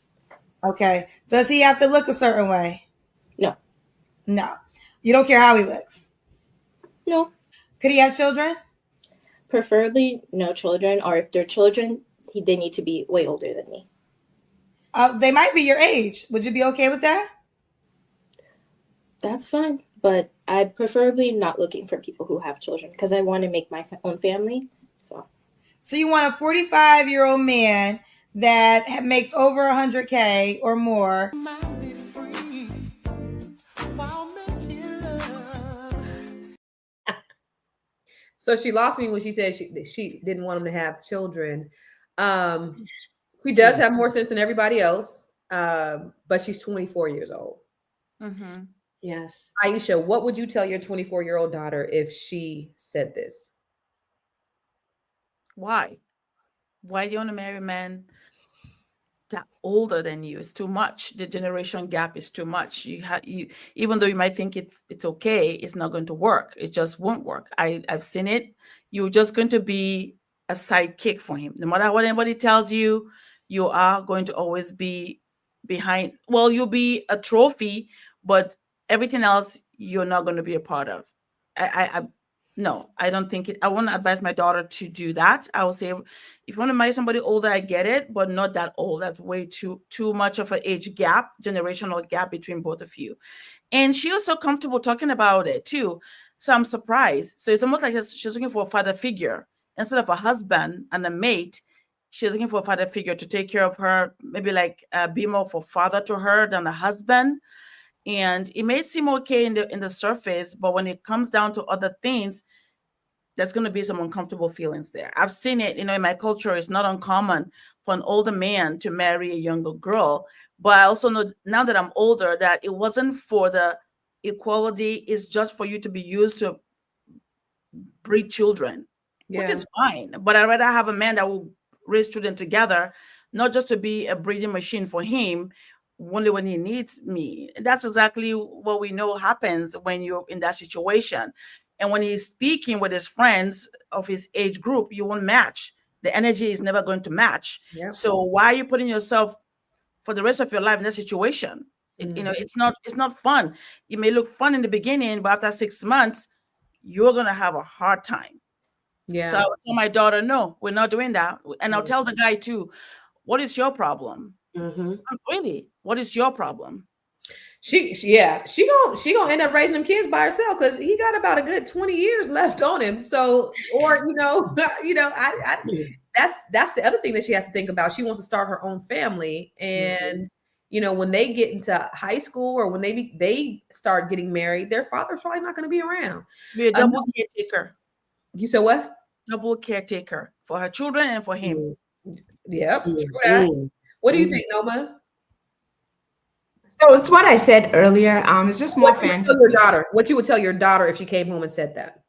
Okay, does he have to look a certain way? No. You don't care how he looks? No. Could he have children? Preferably no children, or if they're children, they need to be way older than me. They might be your age. Would you be okay with that? That's fine, but I'm preferably not looking for people who have children because I want to make my own family. So you want a 45-year-old man that makes over 100K or more. So she lost me when she said she didn't want him to have children. She does have more sense than everybody else, but she's 24 years old. Yes. Aisha, what would you tell your 24-year-old daughter if she said this? Why? Why do you want to marry a man that older than you? It's too much. The generation gap is too much. You even though you might think it's okay, it's not going to work. It just won't work. I've seen it. You're just going to be a sidekick for him. No matter what anybody tells you, you are going to always be behind. Well, you'll be a trophy, but everything else you're not going to be a part of. I no, I don't think it. I wouldn't advise my daughter to do that. I would say, if you want to marry somebody older, I get it, but not that old. That's way too much of an age gap, generational gap between both of you. And she was so comfortable talking about it too. So I'm surprised. So it's almost like she's looking for a father figure instead of a husband and a mate. She's looking for a father figure to take care of her, maybe like be more of a father to her than a husband. And it may seem okay in the surface, but when it comes down to other things, there's going to be some uncomfortable feelings there. I've seen it, in my culture, it's not uncommon for an older man to marry a younger girl. But I also know now that I'm older that it wasn't for the equality, it's just for you to be used to breed children, which is fine. But I'd rather have a man that will raise children together, not just to be a breeding machine for him only when he needs me. That's exactly what we know happens when you're in that situation. And when he's speaking with his friends of his age group, you won't match. The energy is never going to match. Yep. So why are you putting yourself for the rest of your life in that situation? It's not fun. It may look fun in the beginning, but after 6 months, you're gonna have a hard time. Yeah. So I would tell my daughter, no, we're not doing that. And I'll tell the guy too, what is your problem? Really, what is your problem? She gonna end up raising them kids by herself because he got about a good 20 years left on him. So, or that's the other thing that she has to think about. She wants to start her own family, and when they get into high school or when they start getting married, their father's probably not going to be around. Be a double caretaker. You said what? Double caretaker for her children and for him. Yep. True that. What do you think, Noma? So it's what I said earlier. It's just more fantasy. What you would tell your daughter if she came home and said that?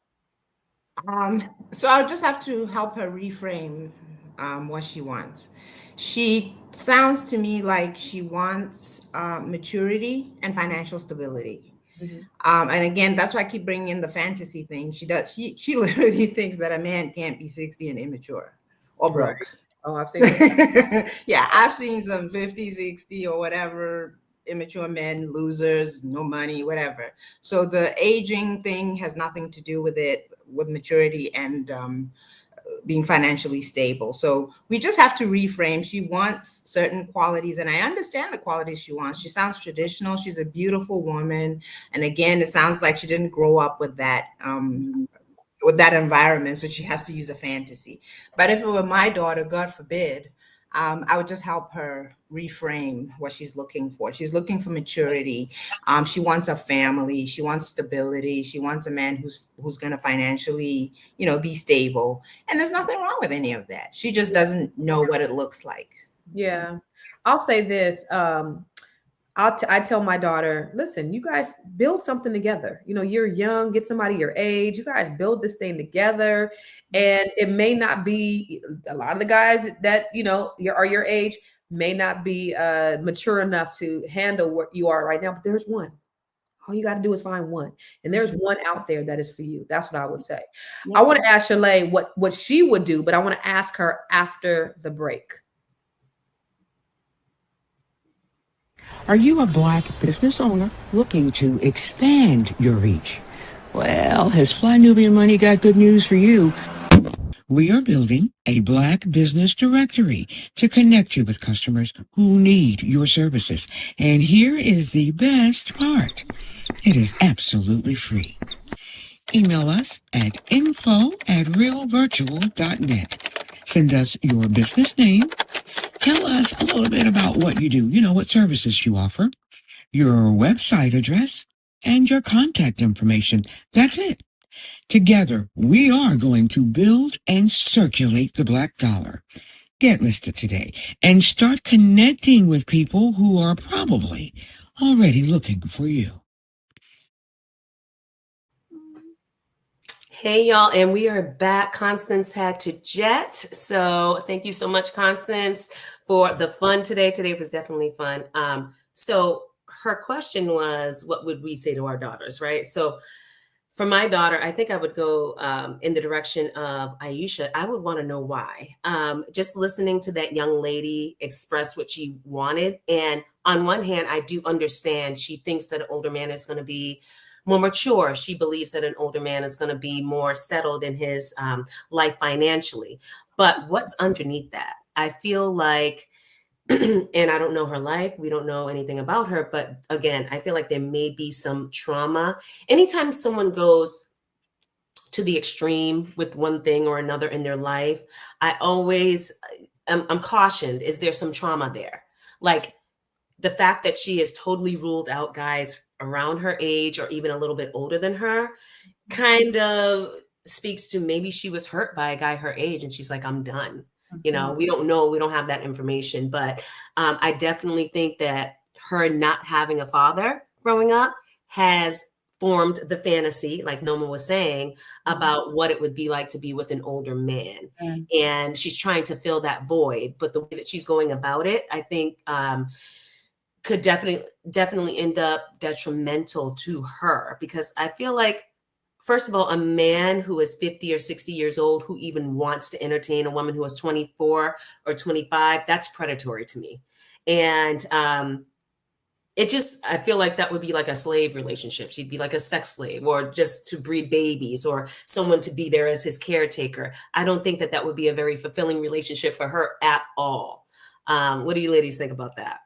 So I'll just have to help her reframe what she wants. She sounds to me like she wants maturity and financial stability. And again, that's why I keep bringing in the fantasy thing. She literally thinks that a man can't be 60 and immature or broke. Right. Oh, I've seen that. Yeah, I've seen some 50, 60 or whatever immature men, losers, no money, whatever. So the aging thing has nothing to do with it, with maturity and being financially stable. So we just have to reframe. She wants certain qualities, and I understand the qualities she wants. She sounds traditional. She's a beautiful woman. And again, it sounds like she didn't grow up with that environment, so she has to use a fantasy. But if it were my daughter, God forbid, I would just help her reframe what she's looking for. She's looking for maturity. She wants a family. She wants stability. She wants a man who's going to financially, be stable. And there's nothing wrong with any of that. She just doesn't know what it looks like. Yeah. I'll say this. I tell my daughter, listen, you guys build something together. You're young, get somebody your age. You guys build this thing together. And it may not be, a lot of the guys that, are your age may not be mature enough to handle what you are right now, but there's one. All you got to do is find one. And there's one out there that is for you. That's what I would say. Yeah. I want to ask Shalay what she would do, but I want to ask her after the break. Are you a Black business owner looking to expand your reach? Well, has Fly Nubian Money got good news for you? We are building a Black business directory to connect you with customers who need your services. And here is the best part. It is absolutely free. Email us at info@realvirtual.net. Send us your business name. Tell us a little bit about what you do, what services you offer, your website address, and your contact information. That's it. Together, we are going to build and circulate the Black dollar. Get listed today and start connecting with people who are probably already looking for you. Hey, y'all, and we are back. Constance had to jet. So thank you so much, Constance, for the fun today. Today was definitely fun. So her question was, what would we say to our daughters, right? So for my daughter, I think I would go in the direction of Aisha. I would want to know why. Just listening to that young lady express what she wanted. And on one hand, I do understand she thinks that an older man is going to be more mature. She believes that an older man is going to be more settled in his life financially. But what's underneath that? I feel like, and I don't know her life, we don't know anything about her, but again, I feel like there may be some trauma. Anytime someone goes to the extreme with one thing or another in their life, I always, I'm cautioned, is there some trauma there? Like the fact that she has totally ruled out guys around her age or even a little bit older than her kind of speaks to maybe she was hurt by a guy her age and she's like, I'm done. You know, we don't know, we don't have that information, but I definitely think that her not having a father growing up has formed the fantasy, like Noma was saying, about what it would be like to be with an older man. And she's trying to fill that void, but the way that she's going about it, I think could definitely end up detrimental to her, because I feel like, first of all, a man who is 50 or 60 years old who even wants to entertain a woman who is 24 or 25, that's predatory to me. And I feel like that would be like a slave relationship. She'd be like a sex slave, or just to breed babies, or someone to be there as his caretaker. I don't think that would be a very fulfilling relationship for her at all. What do you ladies think about that?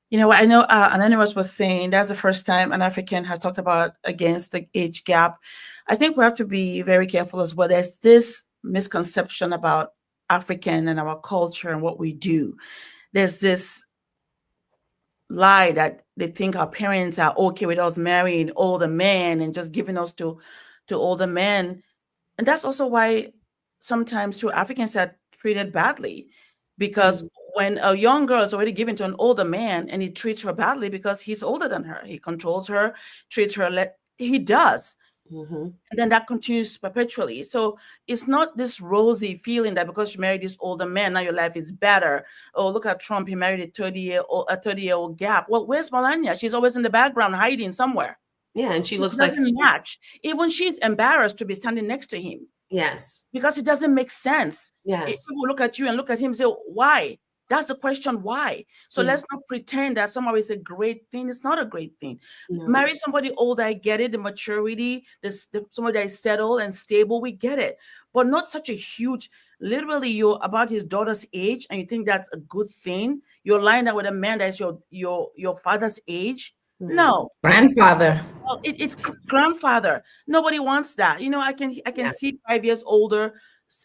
You know, I know Anonymous was saying that's the first time an African has talked about against the age gap. I think we have to be very careful as well. There's this misconception about African and our culture and what we do. There's this lie that they think our parents are okay with us marrying older men and just giving us to older men. And that's also why sometimes true Africans are treated badly, because when a young girl is already given to an older man and he treats her badly because he's older than her, he controls her, treats her, he does. And then that continues perpetually. So it's not this rosy feeling that because you married this older man, now your life is better. Oh, look at Trump, he married a 30-year-old gap. Well, where's Melania? She's always in the background hiding somewhere. Yeah, and she looks doesn't match. Even she's embarrassed to be standing next to him. Yes. Because it doesn't make sense. Yes. If people look at you and look at him and say, why? That's the question, why? So let's not pretend that somehow it's a great thing. It's not a great thing. No. Marry somebody older, I get it, the maturity, somebody that is settled and stable, we get it. But not such a huge, literally you're about his daughter's age and you think that's a good thing. You're lying up with a man that's your father's age. No. Grandfather. Well, it's grandfather. Nobody wants that. You know, I can see 5 years older,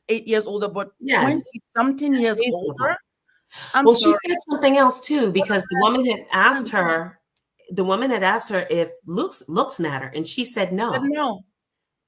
8 years older, but 20-something years older. Well, she said something else too, because the woman had asked her if looks matter, and she said no. No.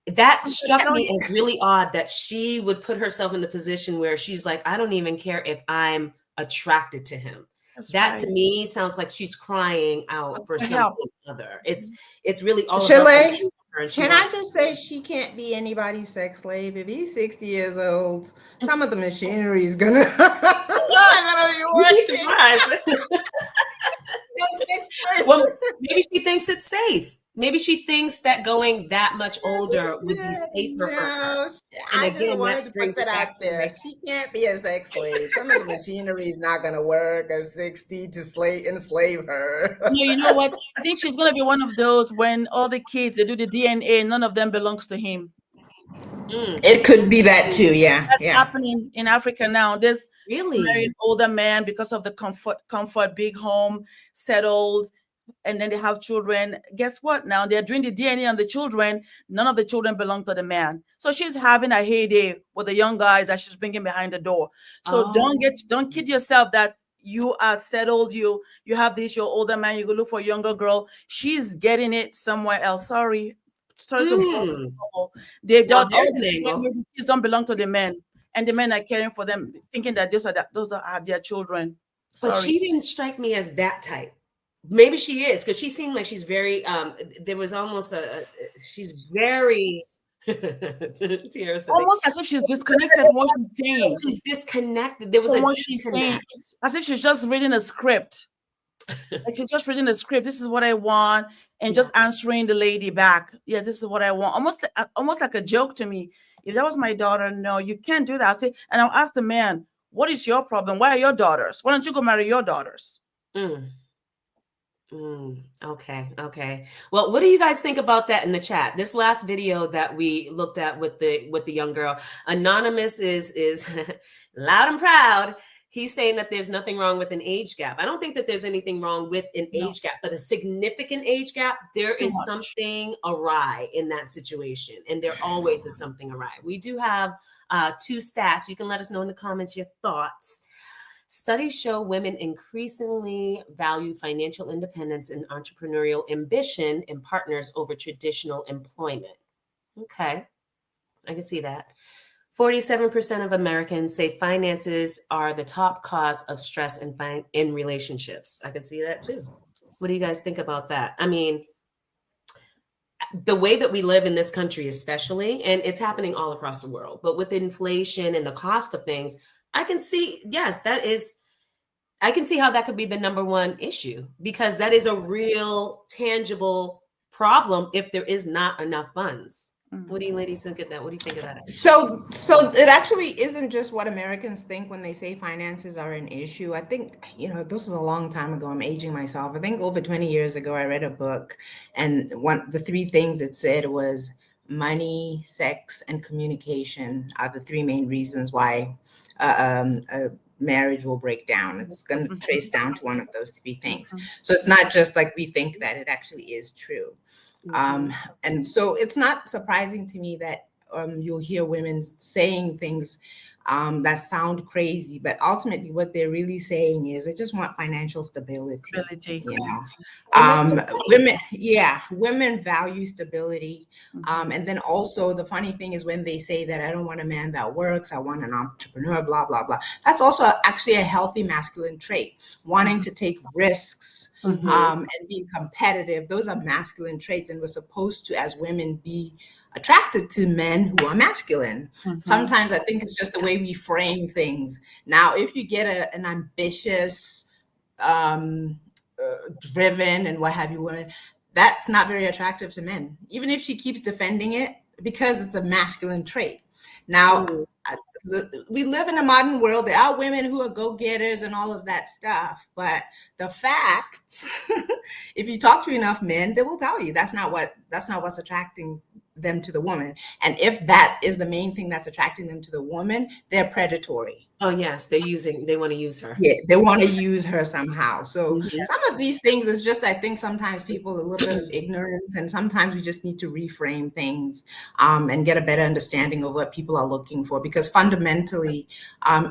That struck me as really odd that she would put herself in the position where she's like, I don't even care if I'm attracted to him. That to me sounds like she's crying out for something other. It's really all Chile. Can I just say she can't be anybody's sex slave? If he's 60 years old, some of the machinery is gonna be working. Well, maybe she thinks it's safe. Maybe she thinks that going that much older would be safer for her. And again, wanted to put that out there. She can't be a sex slave. Some of the machinery is not going to work at 60 to enslave her. No, you know what? I think she's going to be one of those when all the kids, they do the DNA, none of them belongs to him. It could be that too, yeah. That's happening in Africa now. This married older man because of the comfort, big home, settled, and then they have children. Guess what? Now they're doing the DNA on the children. None of the children belong to the man. So she's having a heyday with the young guys that she's bringing behind the door. So don't kid yourself that you are settled. You have this, your older man, you go look for a younger girl. She's getting it somewhere else. Sorry to they don't. Kids don't belong to the men, and the men are caring for them, thinking that those are their children. But she didn't strike me as that type. Maybe she is, because she seemed like she's very. There was almost she's very Tiara said Almost as if she's disconnected from what she's saying. she's disconnected. There was From a what she's saying, disconnect. as if she's just reading a script. Like she's just reading the script. This is what I want, and just answering the lady back. Yeah, this is what I want. Almost like a joke to me. If that was my daughter, no, you can't do that. I'll say, and I'll ask the man, "What is your problem? Why are your daughters? Why don't you go marry your daughters?" Okay. Well, what do you guys think about that in the chat? This last video that we looked at with the young girl, Anonymous is loud and proud. He's saying that there's nothing wrong with an age gap. I don't think that there's anything wrong with an age gap, but a significant age gap, there is something awry in that situation. And there always is something awry. We do have 2 stats. You can let us know in the comments your thoughts. Studies show women increasingly value financial independence and entrepreneurial ambition in partners over traditional employment. Okay, I can see that. 47% of Americans say finances are the top cause of stress in relationships. I can see that too. What do you guys think about that? I mean, the way that we live in this country, especially, and it's happening all across the world, but with inflation and the cost of things, I can see, yes, I can see how that could be the number one issue, because that is a real tangible problem if there is not enough funds. What do you ladies think of that? What do you think of that? So it actually isn't just what Americans think when they say finances are an issue. I think, this is a long time ago. I'm aging myself. I think over 20 years ago, I read a book, and the 3 things it said was money, sex, and communication are the 3 main reasons why a marriage will break down. It's going to trace down to one of those 3 things. So it's not just like we think that, it actually is true. And so it's not surprising to me that you'll hear women saying things that sound crazy, but ultimately what they're really saying is they just want financial stability. Women value stability. And then also the funny thing is when they say that I don't want a man that works, I want an entrepreneur, blah, blah, blah. That's also actually a healthy masculine trait. Wanting to take risks and being competitive. Those are masculine traits, and we're supposed to, as women, be attracted to men who are masculine. Sometimes I think it's just the way we frame things. Now, if you get an ambitious, driven and what have you women, that's not very attractive to men, even if she keeps defending it, because it's a masculine trait. Now, we live in a modern world. There are women who are go-getters and all of that stuff, but the fact, if you talk to enough men, they will tell you that's not what's attracting them to the woman. And if that is the main thing that's attracting them to the woman, they're predatory. Oh yes, they want to use her. Yeah, they want to use her somehow. So some of these things is just, I think sometimes people a little bit of ignorance, and sometimes we just need to reframe things and get a better understanding of what people are looking for. Because fundamentally,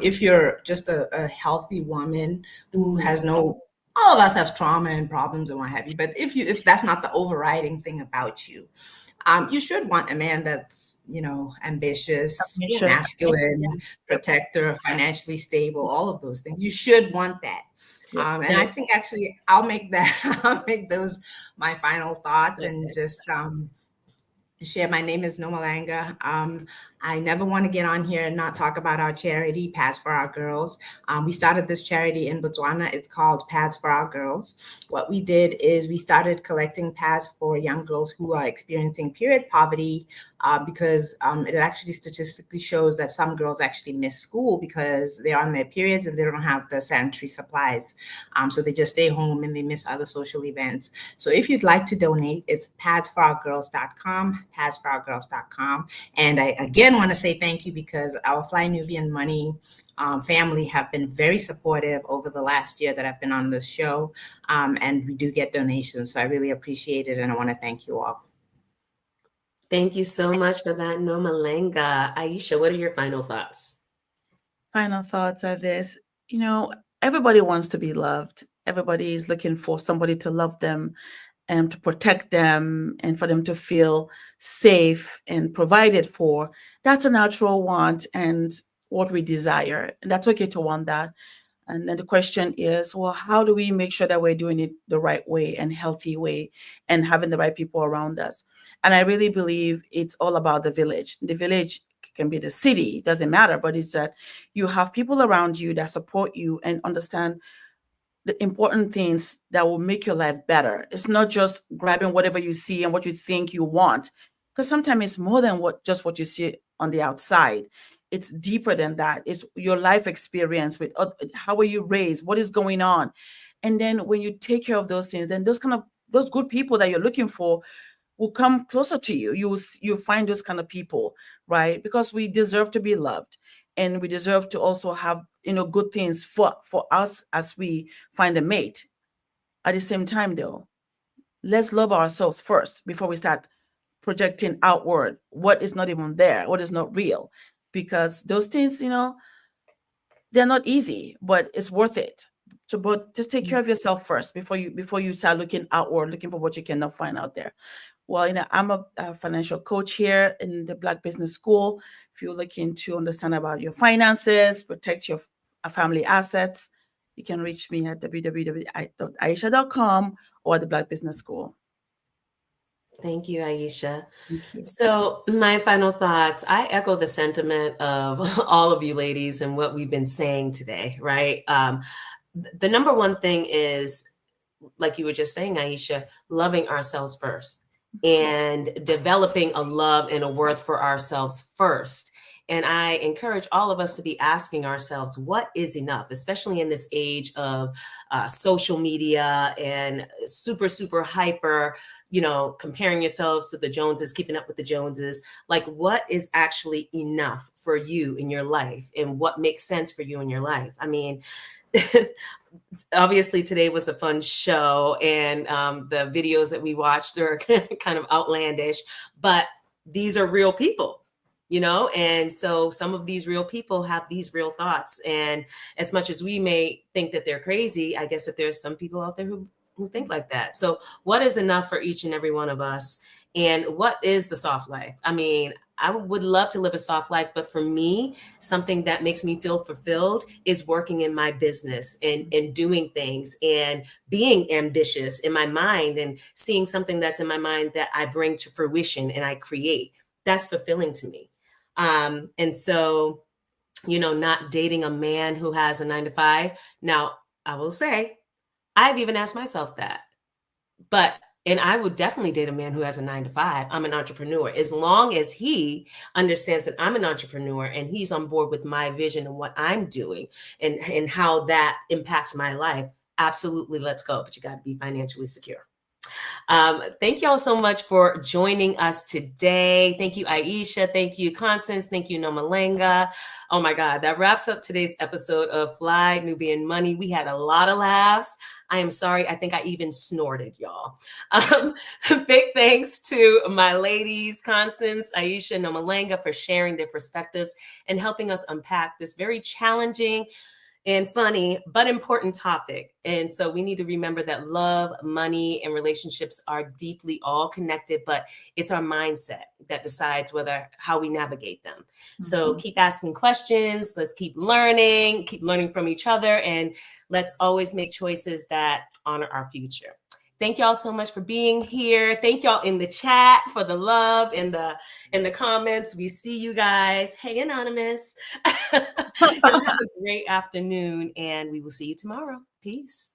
if you're just a healthy woman who has all of us have trauma and problems and what have you, but if that's not the overriding thing about you, you should want a man that's, ambitious, masculine, protector, financially stable, all of those things. You should want that. And I think actually I'll make those my final thoughts and just share. My name is Nomalanga. I never want to get on here and not talk about our charity, Pads for Our Girls. We started this charity in Botswana. It's called Pads for Our Girls. What we did is we started collecting pads for young girls who are experiencing period poverty, because it actually statistically shows that some girls actually miss school because they're on their periods and they don't have the sanitary supplies. So they just stay home and they miss other social events. So if you'd like to donate, it's padsforourgirls.com, padsforourgirls.com. And I again want to say thank you, because our Fly Nubian Money family have been very supportive over the last year that I've been on this show. And we do get donations. So I really appreciate it. And I want to thank you all. Thank you so much for that, Nomalanga. Aisha, what are your final thoughts? Final thoughts are this. Everybody wants to be loved. Everybody is looking for somebody to love them and to protect them and for them to feel safe and provided for. That's a natural want and what we desire. And that's okay to want that. And then the question is, well, how do we make sure that we're doing it the right way and healthy way and having the right people around us? And I really believe it's all about the village. The village can be the city, it doesn't matter, but it's that you have people around you that support you and understand the important things that will make your life better. It's not just grabbing whatever you see and what you think you want, because sometimes it's more than what you see on the outside. It's deeper than that. It's your life experience with how were you raised, what is going on, and then when you take care of those things, then those good people that you're looking for will come closer to you. You find those kind of people, right? Because we deserve to be loved, and we deserve to also have good things for us as we find a mate. At the same time, though, let's love ourselves first before we start projecting outward what is not even there, what is not real, because those things, they're not easy, but it's worth it. So, but just take care of yourself first before you start looking outward, looking for what you cannot find out there. Well, I'm a financial coach here in the Black Business School. If you're looking to understand about your finances, protect your family assets, you can reach me at www.aisha.com or the Black Business School. Thank you, Aisha. Thank you. So my final thoughts, I echo the sentiment of all of you ladies and what we've been saying today, right? The number one thing is, like you were just saying, Aisha, loving ourselves first and developing a love and a worth for ourselves first. And I encourage all of us to be asking ourselves, what is enough, especially in this age of social media and super, super hyper, comparing yourselves to the Joneses, keeping up with the Joneses. Like, what is actually enough for you in your life and what makes sense for you in your life? I mean, obviously today was a fun show, and the videos that we watched are kind of outlandish, but these are real people, and so some of these real people have these real thoughts. And as much as we may think that they're crazy, I guess that there's some people out there who think like that. So what is enough for each and every one of us? And what is the soft life? I mean, I would love to live a soft life, but for me, something that makes me feel fulfilled is working in my business and doing things and being ambitious in my mind and seeing something that's in my mind that I bring to fruition and I create. That's fulfilling to me. And so, not dating a man who has a 9-to-5. Now, I will say, I've even asked myself that, and I would definitely date a man who has a 9-to-5. I'm an entrepreneur. As long as he understands that I'm an entrepreneur and he's on board with my vision and what I'm doing and how that impacts my life, absolutely, let's go. But you got to be financially secure. Thank you all so much for joining us today. Thank you, Aisha. Thank you, Constance. Thank you, Nomalanga. Oh my God, that wraps up today's episode of Fly Nubian Money. We had a lot of laughs. I am sorry. I think I even snorted, y'all. Big thanks to my ladies, Constance, Aisha, Nomalanga, for sharing their perspectives and helping us unpack this very challenging and funny, but important topic. And so we need to remember that love, money, and relationships are deeply all connected, but it's our mindset that decides how we navigate them. Mm-hmm. So keep asking questions. Let's keep learning from each other, and let's always make choices that honor our future. Thank y'all so much for being here. Thank y'all in the chat for the love and the comments. We see you guys. Hey, Anonymous. Have a great afternoon, and we will see you tomorrow. Peace.